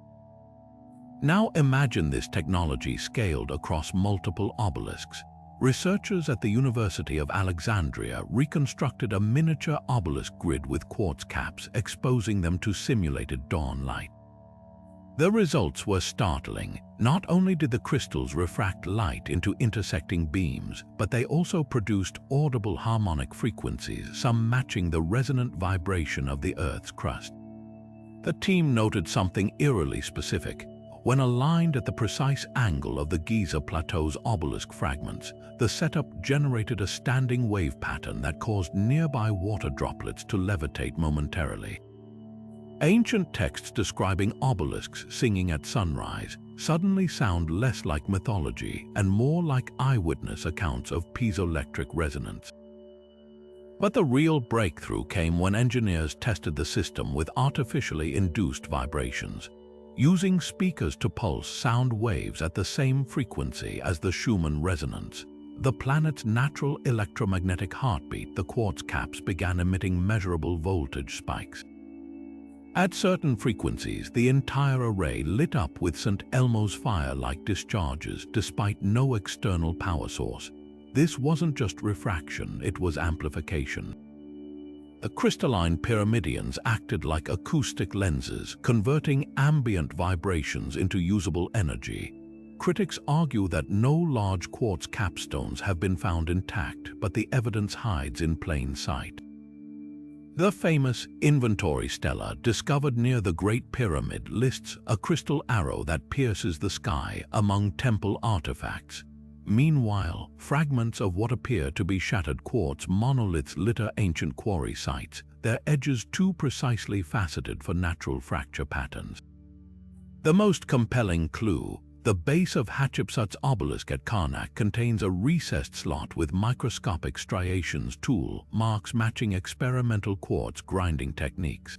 Now imagine this technology scaled across multiple obelisks. Researchers at the University of Alexandria reconstructed a miniature obelisk grid with quartz caps, exposing them to simulated dawn light. The results were startling. Not only did the crystals refract light into intersecting beams, but they also produced audible harmonic frequencies, some matching the resonant vibration of the Earth's crust. The team noted something eerily specific. When aligned at the precise angle of the Giza Plateau's obelisk fragments, the setup generated a standing wave pattern that caused nearby water droplets to levitate momentarily. Ancient texts describing obelisks singing at sunrise suddenly sound less like mythology and more like eyewitness accounts of piezoelectric resonance. But the real breakthrough came when engineers tested the system with artificially induced vibrations. Using speakers to pulse sound waves at the same frequency as the Schumann resonance, the planet's natural electromagnetic heartbeat, the quartz caps began emitting measurable voltage spikes. At certain frequencies, the entire array lit up with St. Elmo's fire-like discharges despite no external power source. This wasn't just refraction, it was amplification. The crystalline pyramidions acted like acoustic lenses, converting ambient vibrations into usable energy. Critics argue that no large quartz capstones have been found intact, but the evidence hides in plain sight. The famous inventory stela discovered near the Great Pyramid lists a crystal arrow that pierces the sky among temple artifacts. Meanwhile, fragments of what appear to be shattered quartz monoliths litter ancient quarry sites, their edges too precisely faceted for natural fracture patterns. The most compelling clue: the base of Hatshepsut's obelisk at Karnak contains a recessed slot with microscopic striations, tool marks matching experimental quartz grinding techniques.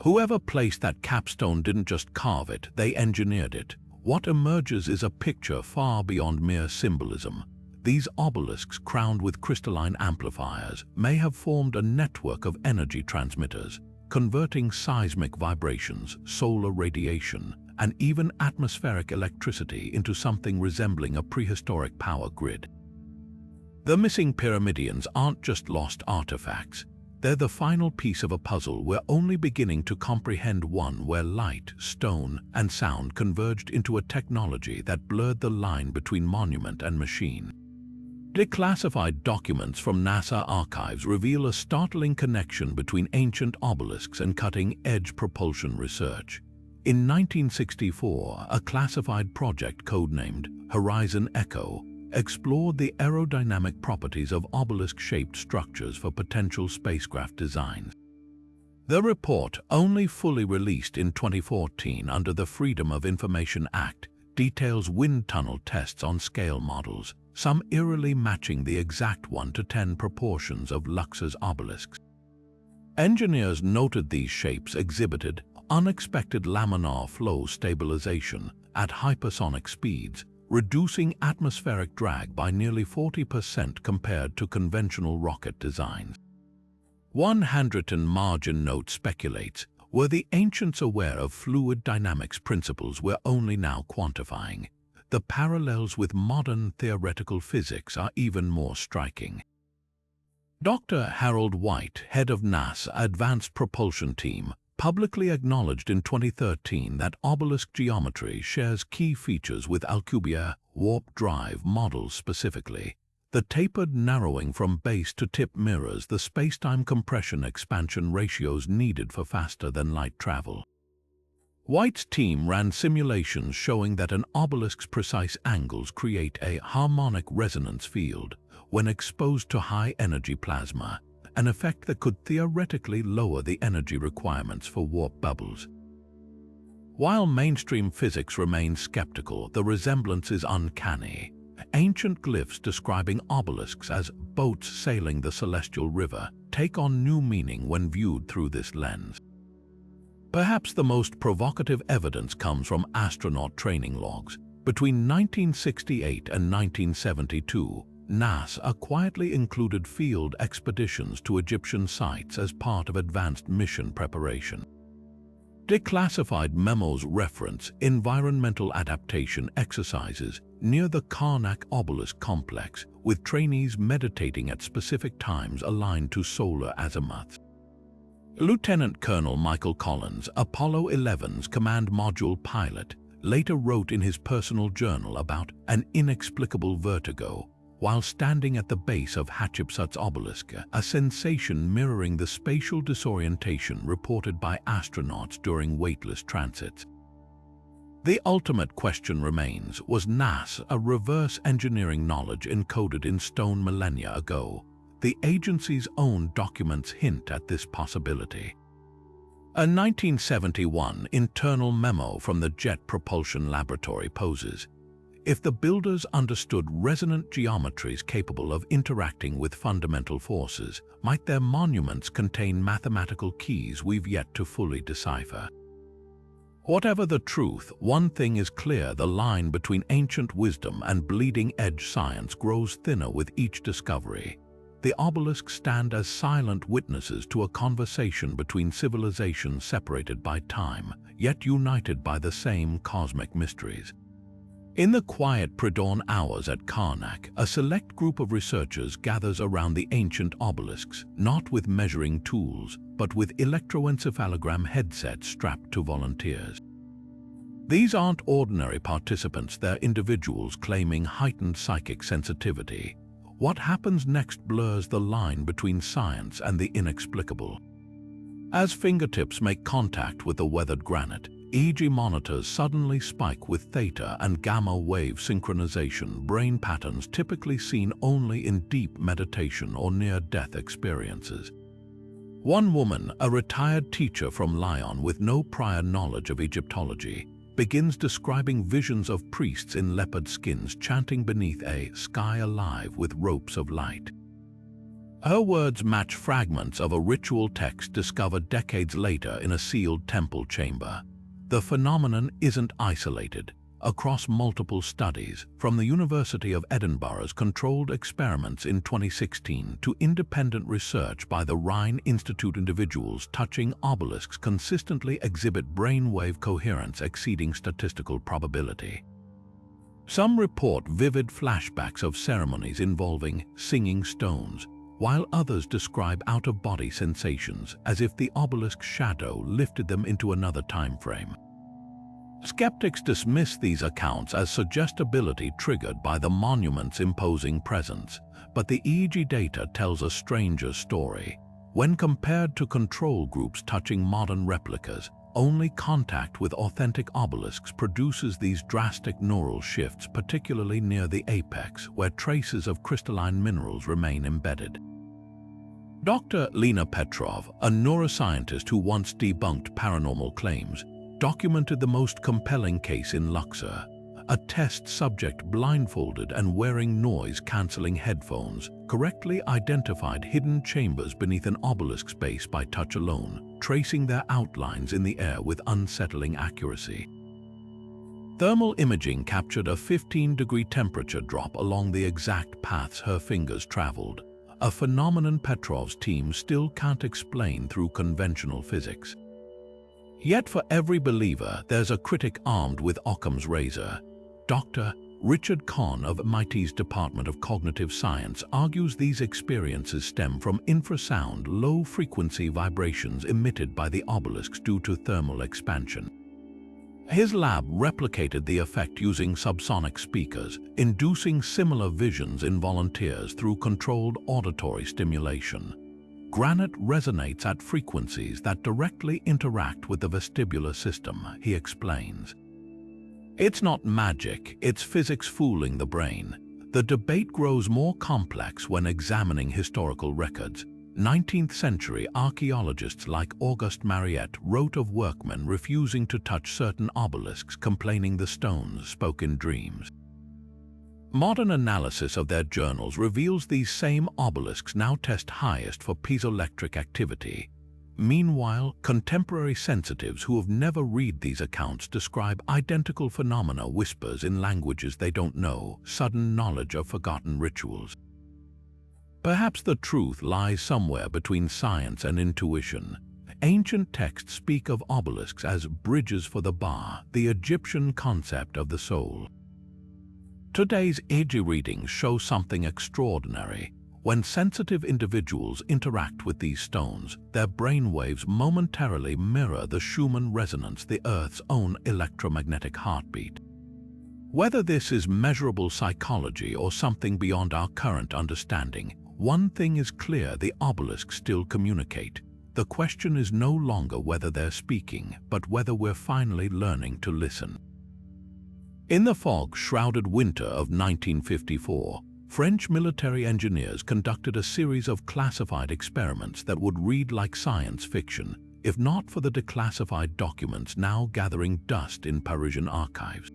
Whoever placed that capstone didn't just carve it, they engineered it. What emerges is a picture far beyond mere symbolism. these obelisks crowned with crystalline amplifiers may have formed a network of energy transmitters, converting seismic vibrations, solar radiation, and even atmospheric electricity into something resembling a prehistoric power grid. The missing pyramidions aren't just lost artifacts. They're the final piece of a puzzle we're only beginning to comprehend, one where light, stone, and sound converged into a technology that blurred the line between monument and machine. Declassified documents from NASA archives reveal a startling connection between ancient obelisks and cutting-edge propulsion research. In 1964, a classified project codenamed Horizon Echo explored the aerodynamic properties of obelisk-shaped structures for potential spacecraft designs. The report, only fully released in 2014 under the Freedom of Information Act, details wind tunnel tests on scale models, some eerily matching the exact 1:10 proportions of Luxor's obelisks. Engineers noted these shapes exhibited unexpected laminar flow stabilization at hypersonic speeds, reducing atmospheric drag by nearly 40% compared to conventional rocket designs. One handwritten margin note speculates, were the ancients aware of fluid dynamics principles we're only now quantifying? The parallels with modern theoretical physics are even more striking. Dr. Harold White, head of NASA's Advanced Propulsion Team, publicly acknowledged in 2013 that obelisk geometry shares key features with Alcubierre warp drive models specifically. The tapered narrowing from base to tip mirrors the spacetime compression expansion ratios needed for faster-than-light travel. White's team ran simulations showing that an obelisk's precise angles create a harmonic resonance field when exposed to high-energy plasma, an effect that could theoretically lower the energy requirements for warp bubbles. While mainstream physics remains skeptical, the resemblance is uncanny. Ancient glyphs describing obelisks as boats sailing the celestial river take on new meaning when viewed through this lens. Perhaps the most provocative evidence comes from astronaut training logs. Between 1968 and 1972, NASA quietly included field expeditions to Egyptian sites as part of advanced mission preparation. Declassified memos reference environmental adaptation exercises near the Karnak obelisk complex, with trainees meditating at specific times aligned to solar azimuths. Lieutenant Colonel Michael Collins, Apollo 11's command module pilot, later wrote in his personal journal about an inexplicable vertigo while standing at the base of Hatshepsut's obelisk, a sensation mirroring the spatial disorientation reported by astronauts during weightless transits. The ultimate question remains, was NASA a reverse engineering knowledge encoded in stone millennia ago? The agency's own documents hint at this possibility. A 1971 internal memo from the Jet Propulsion Laboratory poses, if the builders understood resonant geometries capable of interacting with fundamental forces, might their monuments contain mathematical keys we've yet to fully decipher? Whatever the truth, one thing is clear: the line between ancient wisdom and bleeding-edge science grows thinner with each discovery. The obelisks stand as silent witnesses to a conversation between civilizations separated by time, yet united by the same cosmic mysteries. In the quiet pre-dawn hours at Karnak, a select group of researchers gathers around the ancient obelisks, not with measuring tools, but with electroencephalogram headsets strapped to volunteers. These aren't ordinary participants, they're individuals claiming heightened psychic sensitivity. What happens next blurs the line between science and the inexplicable. As fingertips make contact with the weathered granite, EEG monitors suddenly spike with theta and gamma wave synchronization, brain patterns typically seen only in deep meditation or near-death experiences. One woman, a retired teacher from Lyon with no prior knowledge of Egyptology, begins describing visions of priests in leopard skins chanting beneath a sky alive with ropes of light. Her words match fragments of a ritual text discovered decades later in a sealed temple chamber. The phenomenon isn't isolated. across multiple studies, from the University of Edinburgh's controlled experiments in 2016 to independent research by the Rhine Institute. Individuals touching obelisks consistently exhibit brainwave coherence exceeding statistical probability. Some report vivid flashbacks of ceremonies involving singing stones, while others describe out-of-body sensations as if the obelisk's shadow lifted them into another time frame. Skeptics dismiss these accounts as suggestibility triggered by the monument's imposing presence, but the EEG data tells a stranger story. When compared to control groups touching modern replicas, only contact with authentic obelisks produces these drastic neural shifts, particularly near the apex, where traces of crystalline minerals remain embedded. Dr. Lena Petrov, a neuroscientist who once debunked paranormal claims, documented the most compelling case in Luxor. A test subject blindfolded and wearing noise-canceling headphones correctly identified hidden chambers beneath an obelisk's base by touch alone, tracing their outlines in the air with unsettling accuracy. Thermal imaging captured a 15-degree temperature drop along the exact paths her fingers traveled, a phenomenon Petrov's team still can't explain through conventional physics. Yet for every believer, there's a critic armed with Occam's razor. Dr. Richard Kahn of MIT's Department of Cognitive Science argues these experiences stem from infrasound, low-frequency vibrations emitted by the obelisks due to thermal expansion. His lab replicated the effect using subsonic speakers, inducing similar visions in volunteers through controlled auditory stimulation. Granite resonates at frequencies that directly interact with the vestibular system, he explains. It's not magic, it's physics fooling the brain. The debate grows more complex when examining historical records. 19th century archaeologists like Auguste Mariette wrote of workmen refusing to touch certain obelisks, complaining the stones spoke in dreams. Modern analysis of their journals reveals these same obelisks now test highest for piezoelectric activity. Meanwhile, contemporary sensitives who have never read these accounts describe identical phenomena, whispers in languages they don't know, sudden knowledge of forgotten rituals. Perhaps the truth lies somewhere between science and intuition. Ancient texts speak of obelisks as bridges for the Ba, the Egyptian concept of the soul. Today's EEG readings show something extraordinary. When sensitive individuals interact with these stones, their brainwaves momentarily mirror the Schumann resonance, the Earth's own electromagnetic heartbeat. Whether this is measurable psychology or something beyond our current understanding, one thing is clear: the obelisks still communicate. The question is no longer whether they're speaking, but whether we're finally learning to listen. In the fog-shrouded winter of 1954, French military engineers conducted a series of classified experiments that would read like science fiction, if not for the declassified documents now gathering dust in Parisian archives.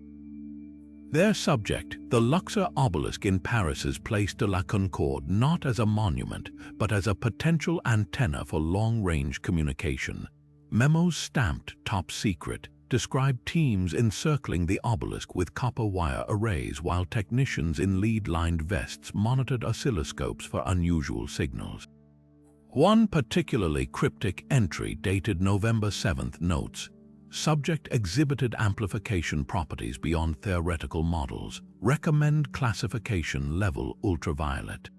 Their subject, the Luxor obelisk in Paris's Place de la Concorde, not as a monument, but as a potential antenna for long-range communication. Memos stamped top secret described teams encircling the obelisk with copper wire arrays, while technicians in lead-lined vests monitored oscilloscopes for unusual signals. One particularly cryptic entry dated November 7th notes, "Subject exhibited amplification properties beyond theoretical models. Recommend classification level ultraviolet."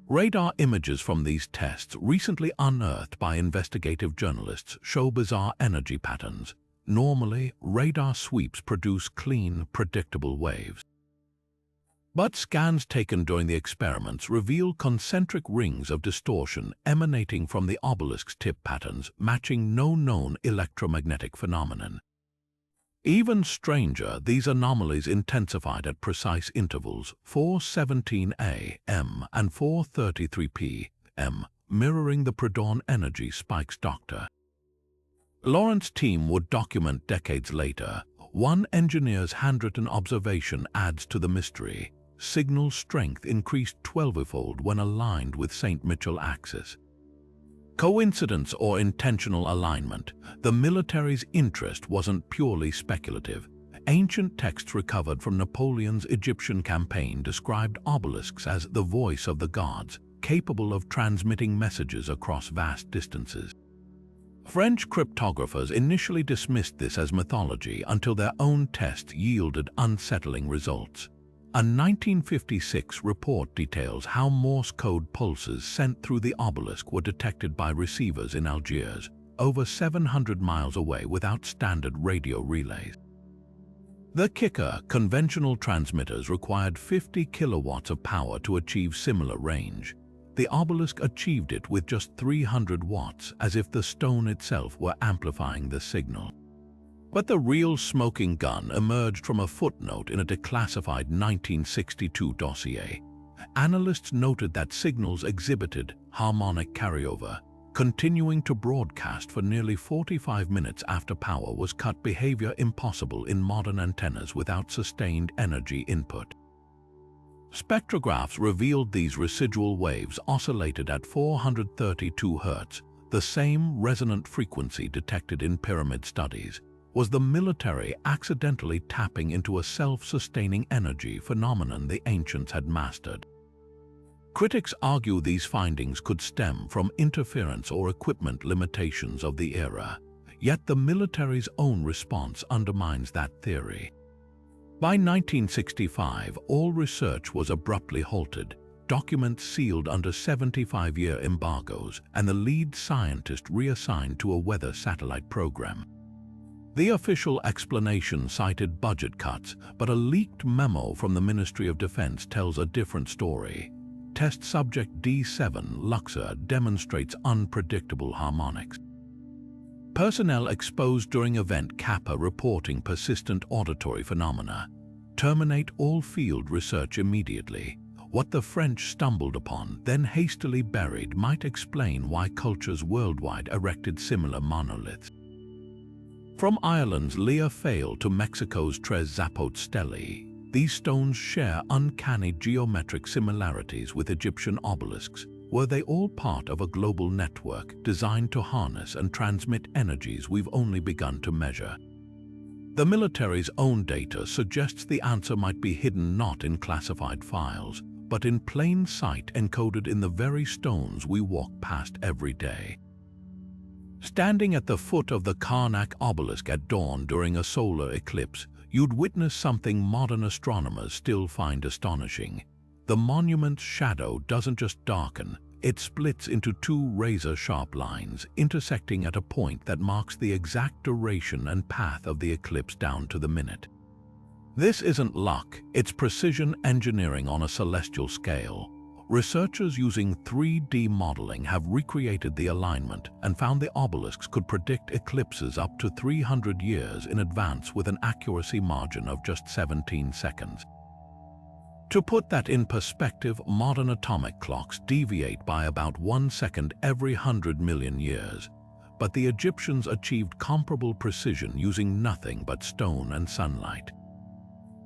Radar images from these tests, recently unearthed by investigative journalists, show bizarre energy patterns. Normally, radar sweeps produce clean, predictable waves. But scans taken during the experiments reveal concentric rings of distortion emanating from the obelisk's tip patterns, matching no known electromagnetic phenomenon. Even stranger, these anomalies intensified at precise intervals, 4:17 a.m. and 4:33 p.m., mirroring the pre-dawn energy spikes. Dr. Lawrence's team would document decades later. One engineer's handwritten observation adds to the mystery. Signal strength increased 12-fold when aligned with St. Mitchell axis. Coincidence or intentional alignment? The military's interest wasn't purely speculative. Ancient texts recovered from Napoleon's Egyptian campaign described obelisks as the voice of the gods, capable of transmitting messages across vast distances. French cryptographers initially dismissed this as mythology until their own tests yielded unsettling results. A 1956 report details how Morse code pulses sent through the obelisk were detected by receivers in Algiers, over 700 miles away without standard radio relays. The kicker, conventional transmitters required 50 kilowatts of power to achieve similar range. The obelisk achieved it with just 300 watts, as if the stone itself were amplifying the signal. But the real smoking gun emerged from a footnote in a declassified 1962 dossier. Analysts noted that signals exhibited harmonic carryover, continuing to broadcast for nearly 45 minutes after power was cut, behavior impossible in modern antennas without sustained energy input. Spectrographs revealed these residual waves oscillated at 432 Hz, the same resonant frequency detected in pyramid studies. Was the military accidentally tapping into a self-sustaining energy phenomenon the ancients had mastered? Critics argue these findings could stem from interference or equipment limitations of the era, yet the military's own response undermines that theory. By 1965, all research was abruptly halted, documents sealed under 75-year embargoes, and the lead scientist reassigned to a weather satellite program. The official explanation cited budget cuts, but a leaked memo from the Ministry of Defense tells a different story. Test subject D7 Luxor demonstrates unpredictable harmonics. Personnel exposed during event Kappa reporting persistent auditory phenomena. Terminate all field research immediately. What the French stumbled upon, then hastily buried, might explain why cultures worldwide erected similar monoliths. From Ireland's Lia Fail to Mexico's Tres Zapote stelae, these stones share uncanny geometric similarities with Egyptian obelisks. Were they all part of a global network designed to harness and transmit energies we've only begun to measure? The military's own data suggests the answer might be hidden not in classified files, but in plain sight encoded in the very stones we walk past every day. Standing at the foot of the Karnak obelisk at dawn during a solar eclipse, you'd witness something modern astronomers still find astonishing. The monument's shadow doesn't just darken, it splits into two razor-sharp lines, intersecting at a point that marks the exact duration and path of the eclipse down to the minute. This isn't luck, it's precision engineering on a celestial scale. Researchers using 3D modeling have recreated the alignment and found the obelisks could predict eclipses up to 300 years in advance with an accuracy margin of just 17 seconds. To put that in perspective, modern atomic clocks deviate by about 1 second every 100 million years. But the Egyptians achieved comparable precision using nothing but stone and sunlight.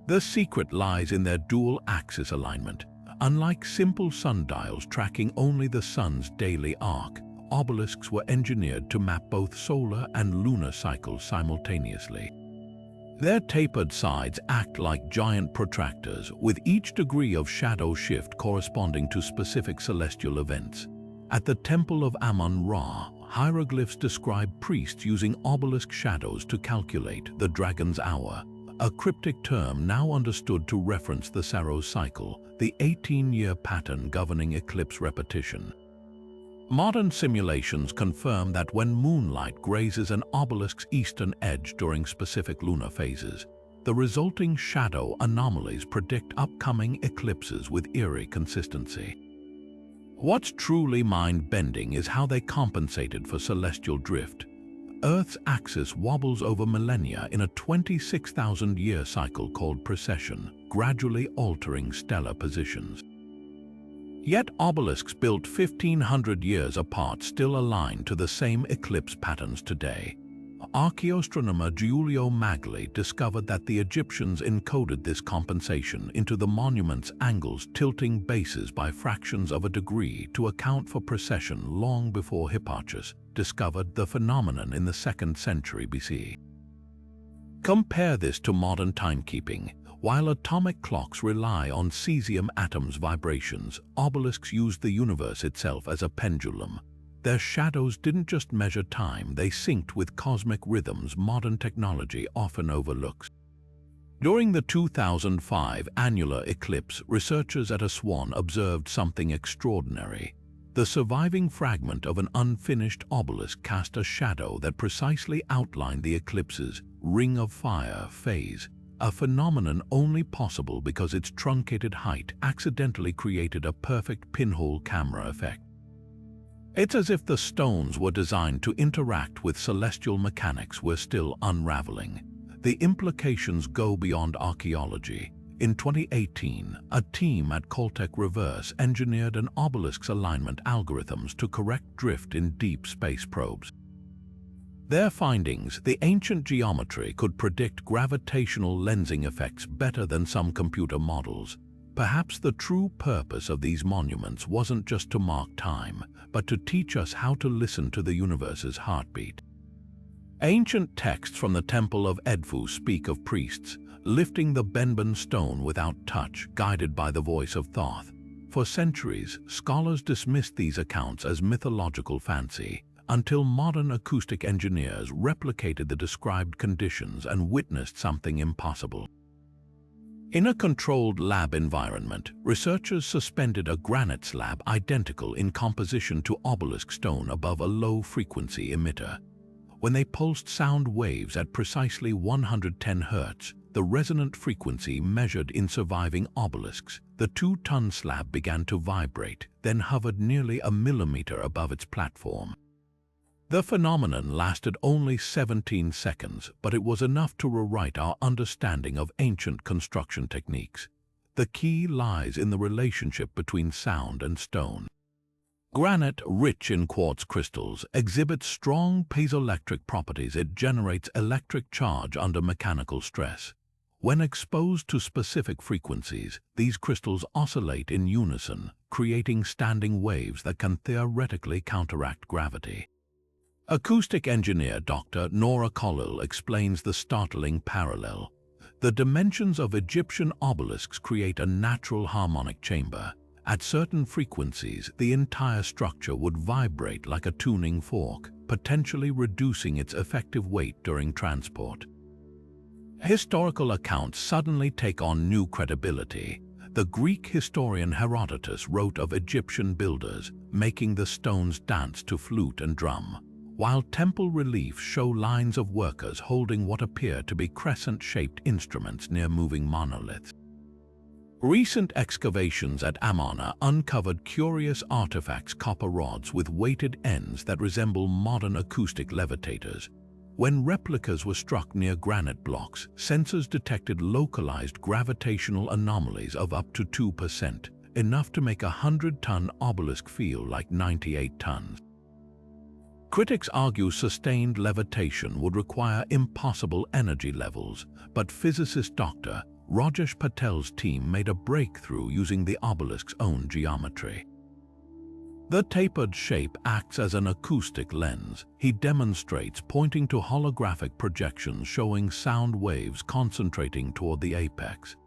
The secret lies in their dual-axis alignment. Unlike simple sundials tracking only the sun's daily arc, obelisks were engineered to map both solar and lunar cycles simultaneously. Their tapered sides act like giant protractors, with each degree of shadow shift corresponding to specific celestial events. At the Temple of Amun-Ra, hieroglyphs describe priests using obelisk shadows to calculate the dragon's hour, a cryptic term now understood to reference the Saros cycle, the 18-year pattern governing eclipse repetition. Modern simulations confirm that when moonlight grazes an obelisk's eastern edge during specific lunar phases, the resulting shadow anomalies predict upcoming eclipses with eerie consistency. What's truly mind-bending is how they compensated for celestial drift. Earth's axis wobbles over millennia in a 26,000-year cycle called precession, gradually altering stellar positions. Yet obelisks built 1,500 years apart still align to the same eclipse patterns today. Archaeoastronomer Giulio Magli discovered that the Egyptians encoded this compensation into the monument's angles, tilting bases by fractions of a degree to account for precession long before Hipparchus discovered the phenomenon in the 2nd century BC. Compare this to modern timekeeping. While atomic clocks rely on cesium atoms' vibrations, obelisks used the universe itself as a pendulum. Their shadows didn't just measure time, they synced with cosmic rhythms modern technology often overlooks. During the 2005 annular eclipse, researchers at Aswan observed something extraordinary. The surviving fragment of an unfinished obelisk cast a shadow that precisely outlined the eclipse's ring of fire phase, a phenomenon only possible because its truncated height accidentally created a perfect pinhole camera effect. It's as if the stones were designed to interact with celestial mechanics we're still unraveling. The implications go beyond archaeology. In 2018, a team at Caltech reverse engineered an obelisk's alignment algorithms to correct drift in deep space probes. Their findings, the ancient geometry could predict gravitational lensing effects better than some computer models. Perhaps the true purpose of these monuments wasn't just to mark time, but to teach us how to listen to the universe's heartbeat. Ancient texts from the Temple of Edfu speak of priests lifting the Benben stone without touch, guided by the voice of Thoth. For centuries, scholars dismissed these accounts as mythological fancy, until modern acoustic engineers replicated the described conditions and witnessed something impossible. In a controlled lab environment, researchers suspended a granite slab identical in composition to obelisk stone above a low-frequency emitter. When they pulsed sound waves at precisely 110 Hz, the resonant frequency measured in surviving obelisks, the 2-ton slab began to vibrate, then hovered nearly a millimeter above its platform. The phenomenon lasted only 17 seconds, but it was enough to rewrite our understanding of ancient construction techniques. The key lies in the relationship between sound and stone. Granite, rich in quartz crystals, exhibits strong piezoelectric properties. It generates electric charge under mechanical stress. When exposed to specific frequencies, these crystals oscillate in unison, creating standing waves that can theoretically counteract gravity. Acoustic engineer Dr. Nora Collil explains the startling parallel. The dimensions of Egyptian obelisks create a natural harmonic chamber. At certain frequencies, the entire structure would vibrate like a tuning fork, potentially reducing its effective weight during transport. Historical accounts suddenly take on new credibility. The Greek historian Herodotus wrote of Egyptian builders making the stones dance to flute and drum, while temple reliefs show lines of workers holding what appear to be crescent-shaped instruments near moving monoliths. Recent excavations at Amarna uncovered curious artifacts, copper rods with weighted ends that resemble modern acoustic levitators. When replicas were struck near granite blocks, sensors detected localized gravitational anomalies of up to 2%, enough to make a 100-ton obelisk feel like 98 tons. Critics argue sustained levitation would require impossible energy levels, but physicist Dr. Rajesh Patel's team made a breakthrough using the obelisk's own geometry. The tapered shape acts as an acoustic lens, he demonstrates, pointing to holographic projections showing sound waves concentrating toward the apex.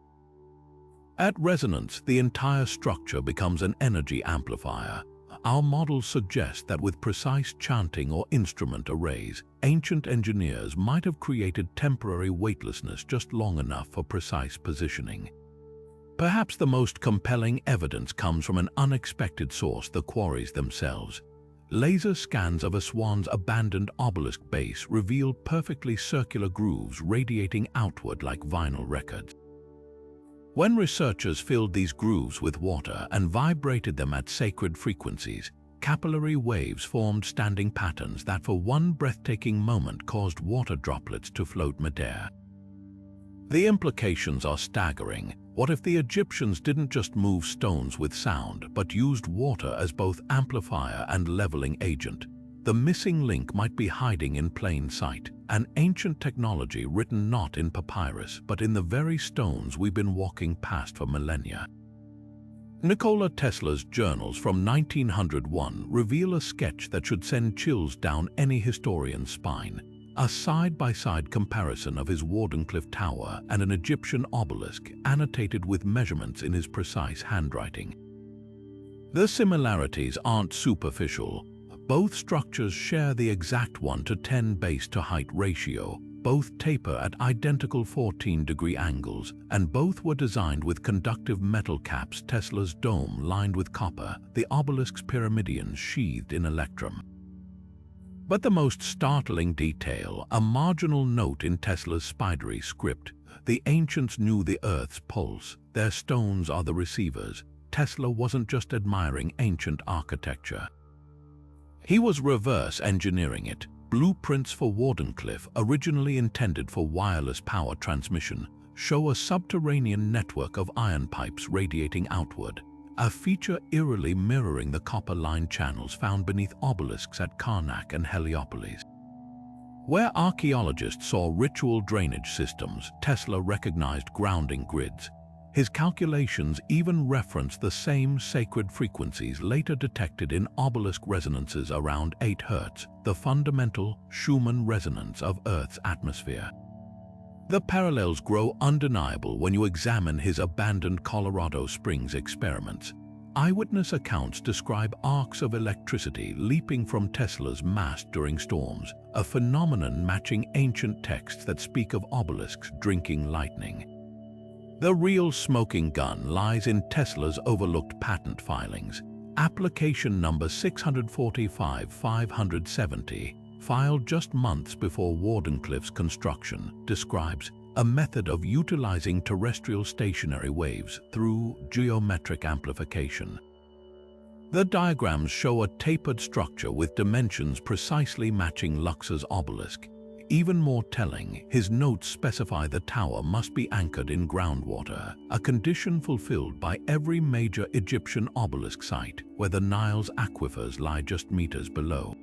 At resonance, the entire structure becomes an energy amplifier. Our models suggest that with precise chanting or instrument arrays, ancient engineers might have created temporary weightlessness just long enough for precise positioning. Perhaps the most compelling evidence comes from an unexpected source: the quarries themselves. Laser scans of Aswan's abandoned obelisk base reveal perfectly circular grooves radiating outward like vinyl records. When researchers filled these grooves with water and vibrated them at sacred frequencies, capillary waves formed standing patterns that for one breathtaking moment caused water droplets to float midair. The implications are staggering. What if the Egyptians didn't just move stones with sound, but used water as both amplifier and leveling agent? The missing link might be hiding in plain sight, an ancient technology written not in papyrus, but in the very stones we've been walking past for millennia. Nikola Tesla's journals from 1901 reveal a sketch that should send chills down any historian's spine. a side-by-side comparison of his Wardenclyffe Tower and an Egyptian obelisk annotated with measurements in his precise handwriting. The similarities aren't superficial. Both structures share the exact 1:10 base to height ratio, both taper at identical 14-degree angles, and both were designed with conductive metal caps, Tesla's dome lined with copper, the obelisk's pyramidions sheathed in electrum. But the most startling detail, a marginal note in Tesla's spidery script: the ancients knew the Earth's pulse, their stones are the receivers. Tesla wasn't just admiring ancient architecture. He was reverse engineering it. Blueprints for Wardenclyffe, originally intended for wireless power transmission, show a subterranean network of iron pipes radiating outward, a feature eerily mirroring the copper-lined channels found beneath obelisks at Karnak and Heliopolis. Where archaeologists saw ritual drainage systems, Tesla recognized grounding grids. His calculations even referenced the same sacred frequencies later detected in obelisk resonances around 8 Hz, the fundamental Schumann resonance of Earth's atmosphere. The parallels grow undeniable when you examine his abandoned Colorado Springs experiments. Eyewitness accounts describe arcs of electricity leaping from Tesla's mast during storms, a phenomenon matching ancient texts that speak of obelisks drinking lightning. The real smoking gun lies in Tesla's overlooked patent filings. Application number 645-570, filed just months before Wardenclyffe's construction, describes a method of utilizing terrestrial stationary waves through geometric amplification. The diagrams show a tapered structure with dimensions precisely matching Luxor's obelisk. Even more telling, his notes specify the tower must be anchored in groundwater, a condition fulfilled by every major Egyptian obelisk site, where the Nile's aquifers lie just meters below.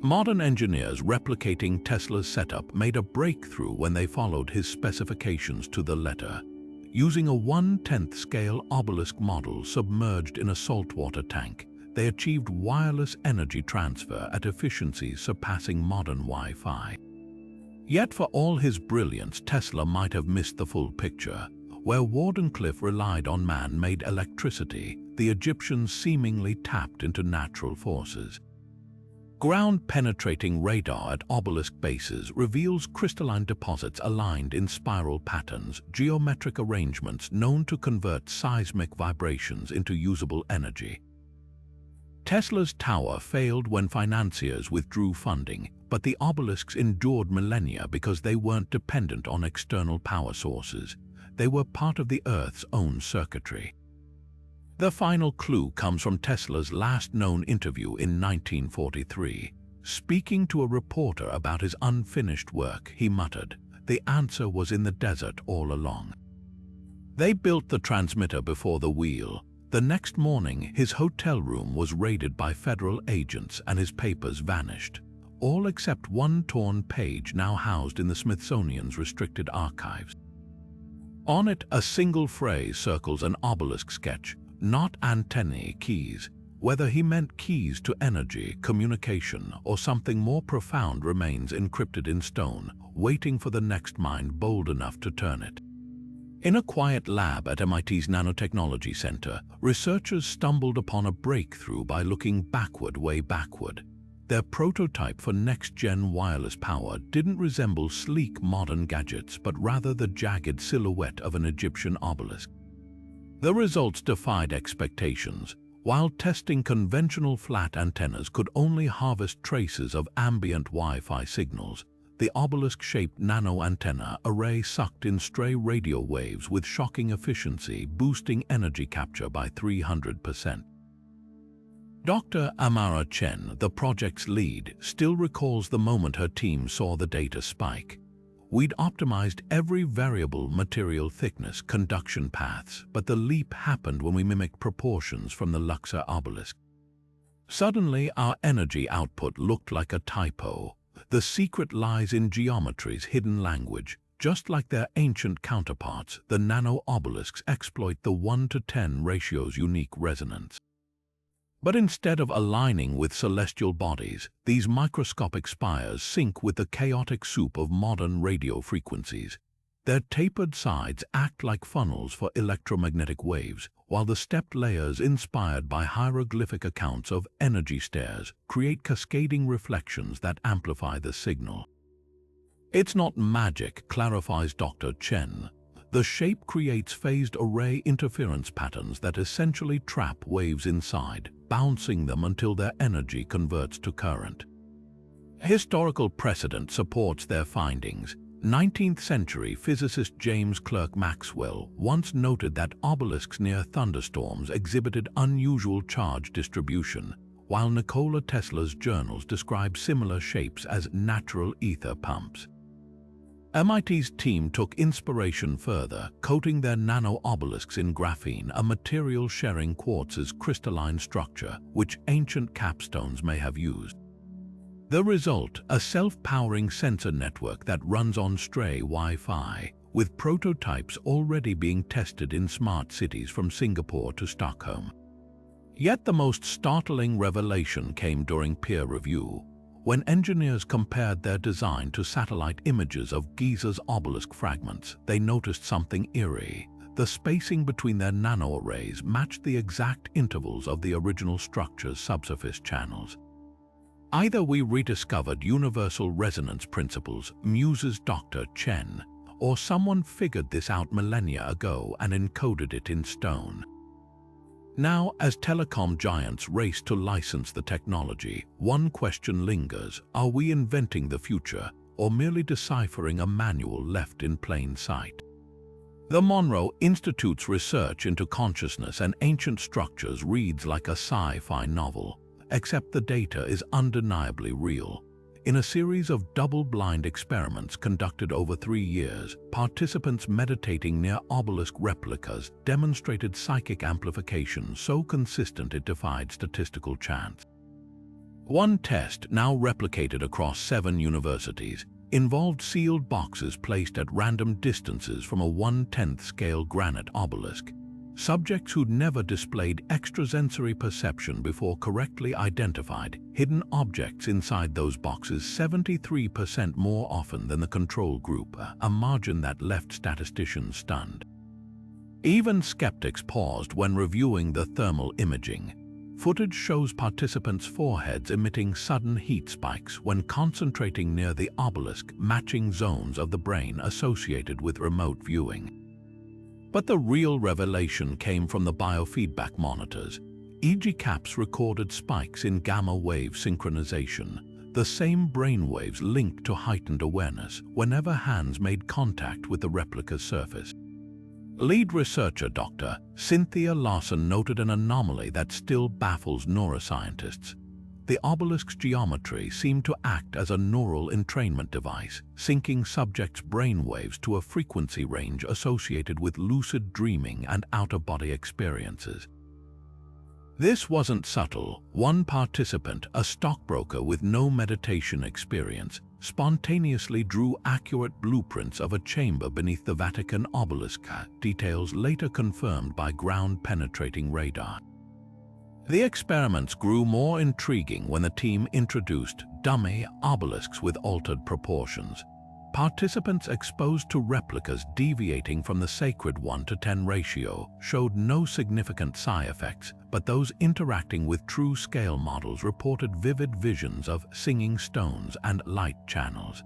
Modern engineers replicating Tesla's setup made a breakthrough when they followed his specifications to the letter. Using a 1/10 scale obelisk model submerged in a saltwater tank, they achieved wireless energy transfer at efficiencies surpassing modern Wi-Fi. Yet for all his brilliance, Tesla might have missed the full picture. Where Wardenclyffe relied on man-made electricity, the Egyptians seemingly tapped into natural forces. Ground-penetrating radar at obelisk bases reveals crystalline deposits aligned in spiral patterns, geometric arrangements known to convert seismic vibrations into usable energy. Tesla's tower failed when financiers withdrew funding, but the obelisks endured millennia because they weren't dependent on external power sources. They were part of the Earth's own circuitry. The final clue comes from Tesla's last known interview in 1943. Speaking to a reporter about his unfinished work, he muttered, "The answer was in the desert all along." They built the transmitter before the wheel. The next morning, his hotel room was raided by federal agents and his papers vanished, all except one torn page now housed in the Smithsonian's restricted archives. On it, a single phrase circles an obelisk sketch, "not antennae, keys." Whether he meant keys to energy, communication, or something more profound remains encrypted in stone, waiting for the next mind bold enough to turn it. In a quiet lab at MIT's Nanotechnology Center, researchers stumbled upon a breakthrough by looking backward, way backward. Their prototype for next-gen wireless power didn't resemble sleek modern gadgets, but rather the jagged silhouette of an Egyptian obelisk. The results defied expectations. While testing conventional flat antennas could only harvest traces of ambient Wi-Fi signals, the obelisk-shaped nano-antenna array sucked in stray radio waves with shocking efficiency, boosting energy capture by 300%. Dr. Amara Chen, the project's lead, still recalls the moment her team saw the data spike. "We'd optimized every variable: material thickness, conduction paths, but the leap happened when we mimicked proportions from the Luxor obelisk. Suddenly, our energy output looked like a typo. The secret lies in geometry's hidden language. Just like their ancient counterparts, the nano-obelisks exploit the 1:10 ratio's unique resonance." But instead of aligning with celestial bodies, these microscopic spires sync with the chaotic soup of modern radio frequencies. Their tapered sides act like funnels for electromagnetic waves, while the stepped layers inspired by hieroglyphic accounts of energy stairs create cascading reflections that amplify the signal. It's not magic, clarifies Dr. Chen. The shape creates phased array interference patterns that essentially trap waves inside, bouncing them until their energy converts to current. Historical precedent supports their findings. 19th century physicist James Clerk Maxwell once noted that obelisks near thunderstorms exhibited unusual charge distribution, while Nikola Tesla's journals describe similar shapes as natural ether pumps. MIT's team took inspiration further, coating their nano-obelisks in graphene, a material sharing quartz's crystalline structure, which ancient capstones may have used. The result, a self-powering sensor network that runs on stray Wi-Fi, with prototypes already being tested in smart cities from Singapore to Stockholm. Yet the most startling revelation came during peer review. When engineers compared their design to satellite images of Giza's obelisk fragments, they noticed something eerie. The spacing between their nanoarrays matched the exact intervals of the original structure's subsurface channels. Either we rediscovered universal resonance principles, muses Dr. Chen, or someone figured this out millennia ago and encoded it in stone. Now, as telecom giants race to license the technology, one question lingers: are we inventing the future, or merely deciphering a manual left in plain sight? The Monroe Institute's research into consciousness and ancient structures reads like a sci-fi novel, except the data is undeniably real. In a series of double-blind experiments conducted over 3 years, participants meditating near obelisk replicas demonstrated psychic amplification so consistent it defied statistical chance. One test, now replicated across 7 universities, involved sealed boxes placed at random distances from a 1/10 scale granite obelisk. Subjects who'd never displayed extrasensory perception before correctly identified hidden objects inside those boxes 73% more often than the control group, a margin that left statisticians stunned. Even skeptics paused when reviewing the thermal imaging. Footage shows participants' foreheads emitting sudden heat spikes when concentrating near the obelisk, matching zones of the brain associated with remote viewing. But the real revelation came from the biofeedback monitors. EEG caps recorded spikes in gamma wave synchronization, the same brainwaves linked to heightened awareness whenever hands made contact with the replica's surface. Lead researcher Dr. Cynthia Larson noted an anomaly that still baffles neuroscientists. The obelisk's geometry seemed to act as a neural entrainment device, syncing subjects' brainwaves to a frequency range associated with lucid dreaming and out-of-body experiences. This wasn't subtle. One participant, a stockbroker with no meditation experience, spontaneously drew accurate blueprints of a chamber beneath the Vatican obelisk, details later confirmed by ground-penetrating radar. The experiments grew more intriguing when the team introduced dummy obelisks with altered proportions. Participants exposed to replicas deviating from the sacred 1:10 ratio showed no significant side effects, but those interacting with true scale models reported vivid visions of singing stones and light channels.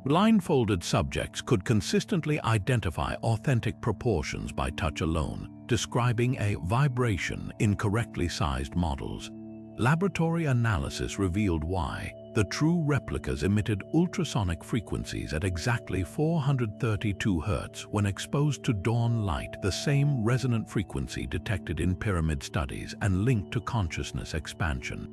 Blindfolded subjects could consistently identify authentic proportions by touch alone, describing a vibration in correctly sized models. Laboratory analysis revealed why. The true replicas emitted ultrasonic frequencies at exactly 432 Hz when exposed to dawn light, the same resonant frequency detected in pyramid studies and linked to consciousness expansion.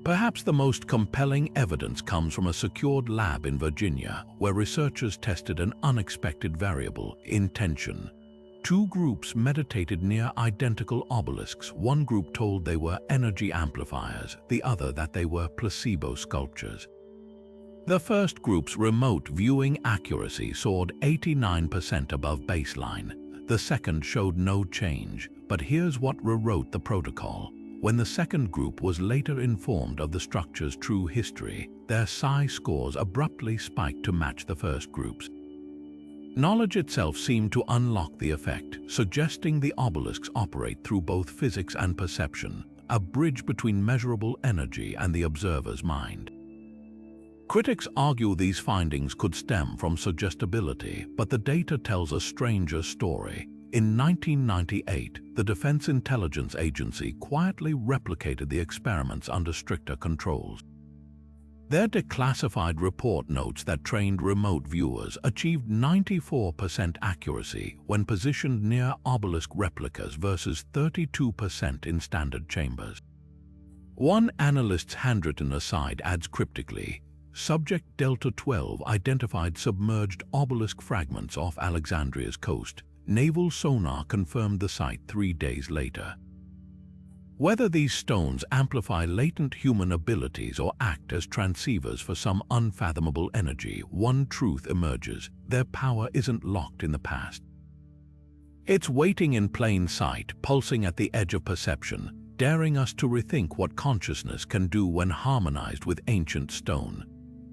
Perhaps the most compelling evidence comes from a secured lab in Virginia, where researchers tested an unexpected variable, intention. 2 groups meditated near identical obelisks. One group told they were energy amplifiers, the other that they were placebo sculptures. The first group's remote viewing accuracy soared 89% above baseline. The second showed no change, but here's what rewrote the protocol. When the second group was later informed of the structure's true history, their psi scores abruptly spiked to match the first group's. Knowledge itself seemed to unlock the effect, suggesting the obelisks operate through both physics and perception, a bridge between measurable energy and the observer's mind. Critics argue these findings could stem from suggestibility, but the data tells a stranger story. In 1998, the Defense Intelligence Agency quietly replicated the experiments under stricter controls. Their declassified report notes that trained remote viewers achieved 94% accuracy when positioned near obelisk replicas versus 32% in standard chambers. One analyst's handwritten aside adds cryptically, Subject Delta 12 identified submerged obelisk fragments off Alexandria's coast. Naval sonar confirmed the site 3 days later. Whether these stones amplify latent human abilities or act as transceivers for some unfathomable energy, one truth emerges: their power isn't locked in the past. It's waiting in plain sight, pulsing at the edge of perception, daring us to rethink what consciousness can do when harmonized with ancient stone.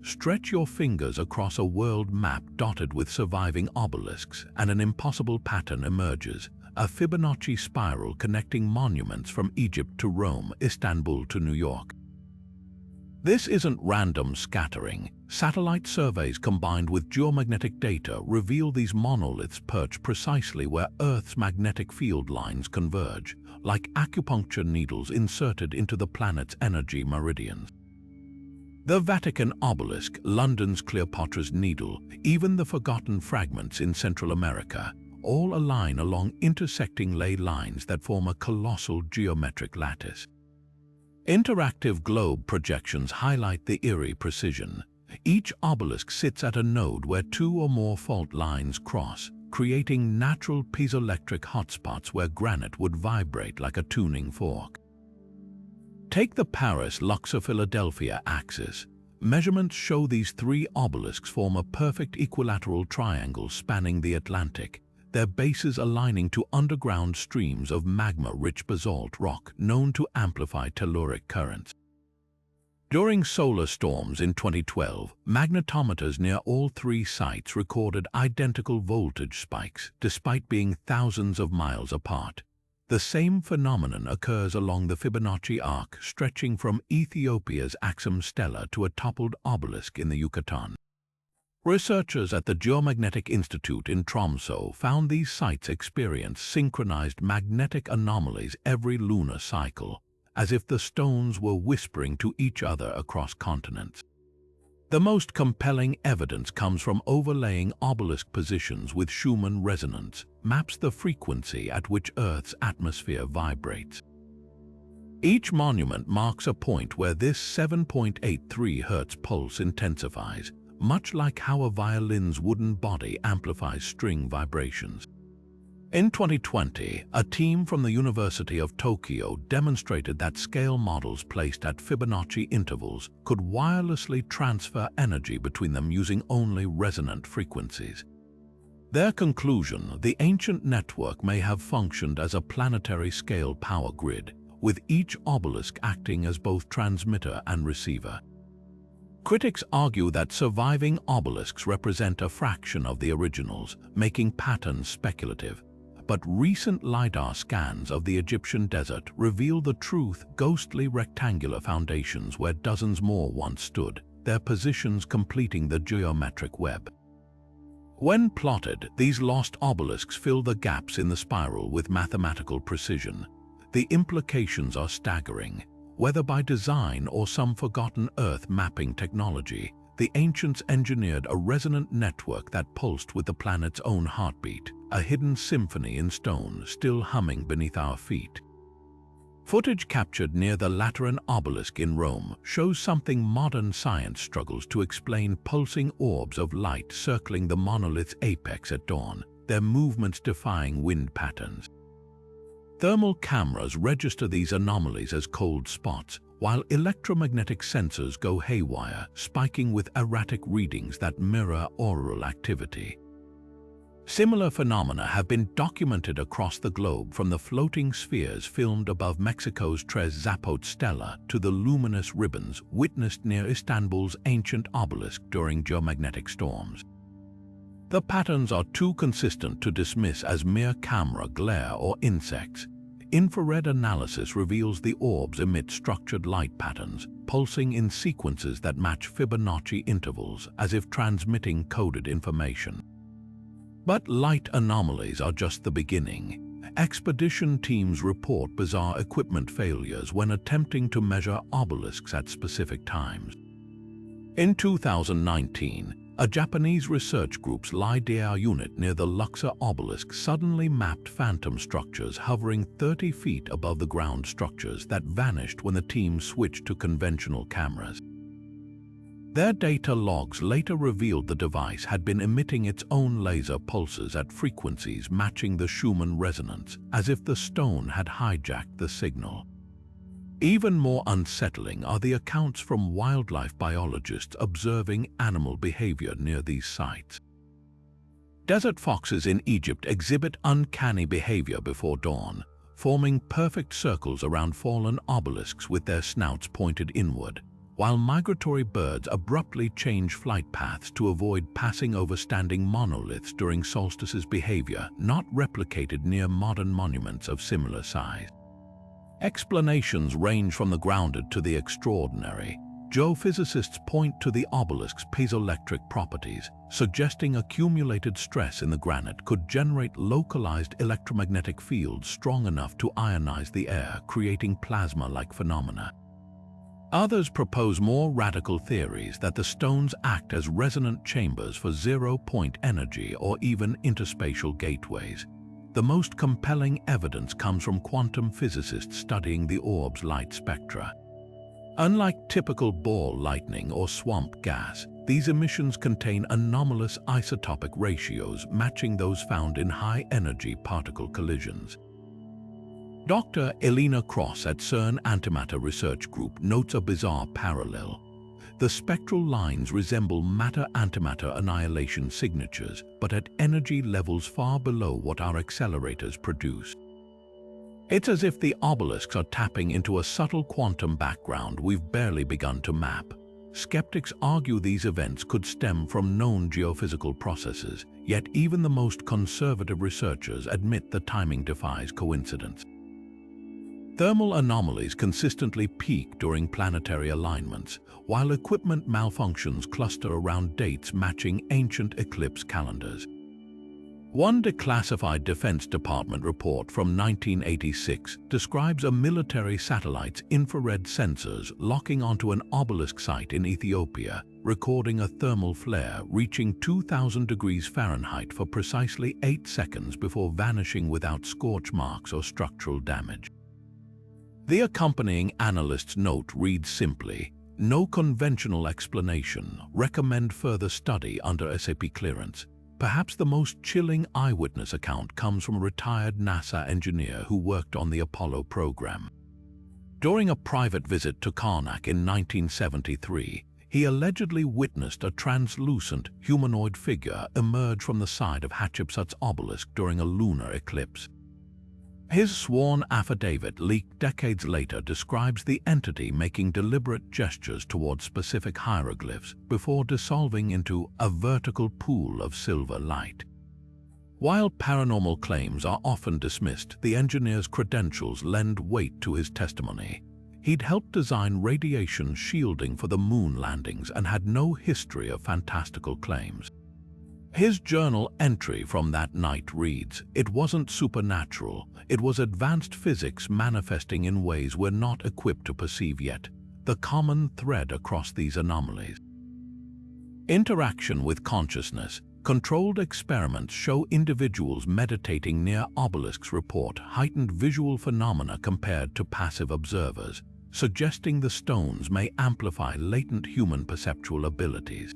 Stretch your fingers across a world map dotted with surviving obelisks, and an impossible pattern emerges, a Fibonacci spiral connecting monuments from Egypt to Rome, Istanbul to New York. This isn't random scattering. Satellite surveys combined with geomagnetic data reveal these monoliths perch precisely where Earth's magnetic field lines converge, like acupuncture needles inserted into the planet's energy meridians. The Vatican obelisk, London's Cleopatra's Needle, even the forgotten fragments in Central America, all align along intersecting ley lines that form a colossal geometric lattice. Interactive globe projections highlight the eerie precision. Each obelisk sits at a node where two or more fault lines cross, creating natural piezoelectric hotspots where granite would vibrate like a tuning fork. Take the Paris-Luxor-Philadelphia axis. Measurements show these three obelisks form a perfect equilateral triangle spanning the Atlantic, their bases aligning to underground streams of magma-rich basalt rock known to amplify telluric currents. During solar storms in 2012, magnetometers near all three sites recorded identical voltage spikes, despite being thousands of miles apart. The same phenomenon occurs along the Fibonacci arc stretching from Ethiopia's Axum Stela to a toppled obelisk in the Yucatan. Researchers at the Geomagnetic Institute in Tromsø found these sites experience synchronized magnetic anomalies every lunar cycle, as if the stones were whispering to each other across continents. The most compelling evidence comes from overlaying obelisk positions with Schumann resonance, maps the frequency at which Earth's atmosphere vibrates. Each monument marks a point where this 7.83 Hz pulse intensifies, much like how a violin's wooden body amplifies string vibrations. In 2020, a team from the University of Tokyo demonstrated that scale models placed at Fibonacci intervals could wirelessly transfer energy between them using only resonant frequencies. Their conclusion: the ancient network may have functioned as a planetary scale power grid, with each obelisk acting as both transmitter and receiver. Critics argue that surviving obelisks represent a fraction of the originals, making patterns speculative. But recent LiDAR scans of the Egyptian desert reveal the truth: ghostly rectangular foundations where dozens more once stood, their positions completing the geometric web. When plotted, these lost obelisks fill the gaps in the spiral with mathematical precision. The implications are staggering. Whether by design or some forgotten Earth mapping technology, the ancients engineered a resonant network that pulsed with the planet's own heartbeat, a hidden symphony in stone still humming beneath our feet. Footage captured near the Lateran obelisk in Rome shows something modern science struggles to explain: pulsing orbs of light circling the monolith's apex at dawn, their movements defying wind patterns. Thermal cameras register these anomalies as cold spots, while electromagnetic sensors go haywire, spiking with erratic readings that mirror auroral activity. Similar phenomena have been documented across the globe, from the floating spheres filmed above Mexico's Tres Zapote Stela to the luminous ribbons witnessed near Istanbul's ancient obelisk during geomagnetic storms. The patterns are too consistent to dismiss as mere camera glare or insects. Infrared analysis reveals the orbs emit structured light patterns, pulsing in sequences that match Fibonacci intervals, as if transmitting coded information. But light anomalies are just the beginning. Expedition teams report bizarre equipment failures when attempting to measure obelisks at specific times. In 2019, a Japanese research group's LiDAR unit near the Luxor obelisk suddenly mapped phantom structures hovering 30 feet above the ground, structures that vanished when the team switched to conventional cameras. Their data logs later revealed the device had been emitting its own laser pulses at frequencies matching the Schumann resonance, as if the stone had hijacked the signal. Even more unsettling are the accounts from wildlife biologists observing animal behavior near these sites. Desert foxes in Egypt exhibit uncanny behavior before dawn, forming perfect circles around fallen obelisks with their snouts pointed inward, while migratory birds abruptly change flight paths to avoid passing over standing monoliths during solstices, behavior not replicated near modern monuments of similar size. Explanations range from the grounded to the extraordinary. Geophysicists point to the obelisk's piezoelectric properties, suggesting accumulated stress in the granite could generate localized electromagnetic fields strong enough to ionize the air, creating plasma-like phenomena. Others propose more radical theories that the stones act as resonant chambers for zero-point energy or even interspatial gateways. The most compelling evidence comes from quantum physicists studying the orb's light spectra. Unlike typical ball lightning or swamp gas, these emissions contain anomalous isotopic ratios matching those found in high-energy particle collisions. Dr. Elena Cross at CERN Antimatter Research Group notes a bizarre parallel. The spectral lines resemble matter-antimatter annihilation signatures, but at energy levels far below what our accelerators produce. It's as if the obelisks are tapping into a subtle quantum background we've barely begun to map. Skeptics argue these events could stem from known geophysical processes, yet even the most conservative researchers admit the timing defies coincidence. Thermal anomalies consistently peak during planetary alignments, while equipment malfunctions cluster around dates matching ancient eclipse calendars. One declassified Defense Department report from 1986 describes a military satellite's infrared sensors locking onto an obelisk site in Ethiopia, recording a thermal flare reaching 2,000 degrees Fahrenheit for precisely 8 seconds before vanishing without scorch marks or structural damage. The accompanying analyst's note reads simply, "No conventional explanation. Recommend further study under SAP clearance." Perhaps the most chilling eyewitness account comes from a retired NASA engineer who worked on the Apollo program. During a private visit to Karnak in 1973, he allegedly witnessed a translucent humanoid figure emerge from the side of Hatshepsut's obelisk during a lunar eclipse. His sworn affidavit, leaked decades later, describes the entity making deliberate gestures towards specific hieroglyphs before dissolving into a vertical pool of silver light. While paranormal claims are often dismissed, the engineer's credentials lend weight to his testimony. He'd helped design radiation shielding for the moon landings and had no history of fantastical claims. His journal entry from that night reads, "It wasn't supernatural, it was advanced physics manifesting in ways we're not equipped to perceive yet." The common thread across these anomalies: interaction with consciousness. Controlled experiments show individuals meditating near obelisks report heightened visual phenomena compared to passive observers, suggesting the stones may amplify latent human perceptual abilities.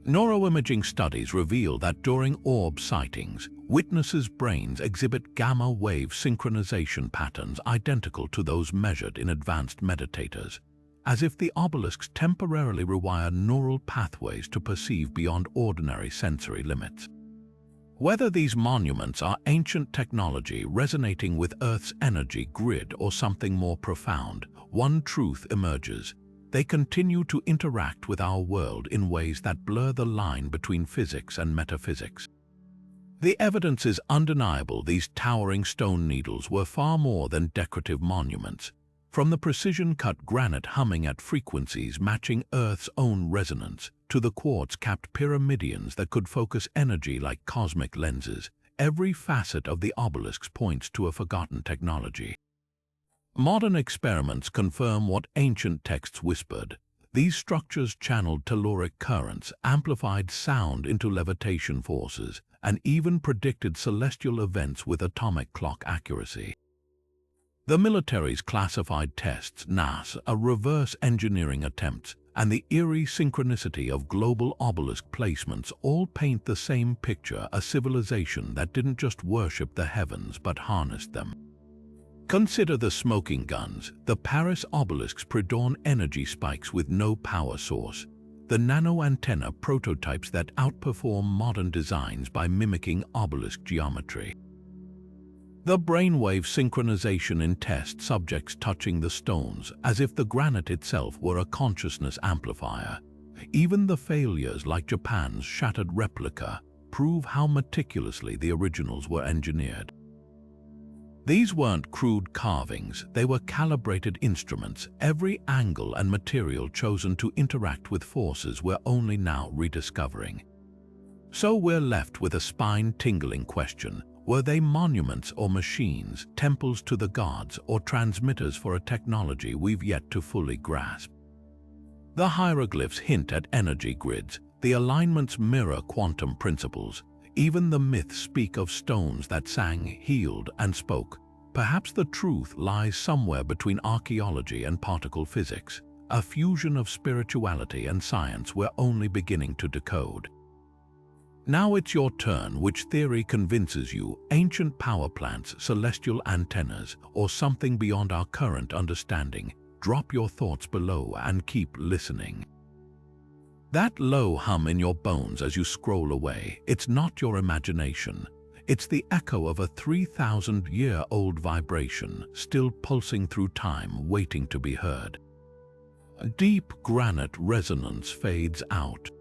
Neuroimaging studies reveal that during orb sightings, witnesses' brains exhibit gamma-wave synchronization patterns identical to those measured in advanced meditators, as if the obelisks temporarily rewire neural pathways to perceive beyond ordinary sensory limits. Whether these monuments are ancient technology resonating with Earth's energy grid or something more profound, one truth emerges: they continue to interact with our world in ways that blur the line between physics and metaphysics. The evidence is undeniable. These towering stone needles were far more than decorative monuments. From the precision-cut granite humming at frequencies matching Earth's own resonance, to the quartz-capped pyramidions that could focus energy like cosmic lenses, every facet of the obelisks points to a forgotten technology. Modern experiments confirm what ancient texts whispered. These structures channeled telluric currents, amplified sound into levitation forces, and even predicted celestial events with atomic clock accuracy. The military's classified tests, NASA, reverse engineering attempts, and the eerie synchronicity of global obelisk placements all paint the same picture: a civilization that didn't just worship the heavens but harnessed them. Consider the smoking guns, the Paris obelisks' pre-dawn energy spikes with no power source, the nano-antenna prototypes that outperform modern designs by mimicking obelisk geometry. The brainwave synchronization in test subjects touching the stones as if the granite itself were a consciousness amplifier. Even the failures like Japan's shattered replica prove how meticulously the originals were engineered. These weren't crude carvings, they were calibrated instruments, every angle and material chosen to interact with forces we're only now rediscovering. So we're left with a spine-tingling question: were they monuments or machines, temples to the gods or transmitters for a technology we've yet to fully grasp? The hieroglyphs hint at energy grids, the alignments mirror quantum principles. Even the myths speak of stones that sang, healed, and spoke. Perhaps the truth lies somewhere between archaeology and particle physics, a fusion of spirituality and science we're only beginning to decode. Now it's your turn. Which theory convinces you? Ancient power plants, celestial antennas, or something beyond our current understanding? Drop your thoughts below and keep listening. That low hum in your bones as you scroll away, it's not your imagination. It's the echo of a 3,000-year-old vibration, still pulsing through time, waiting to be heard. Deep granite resonance fades out,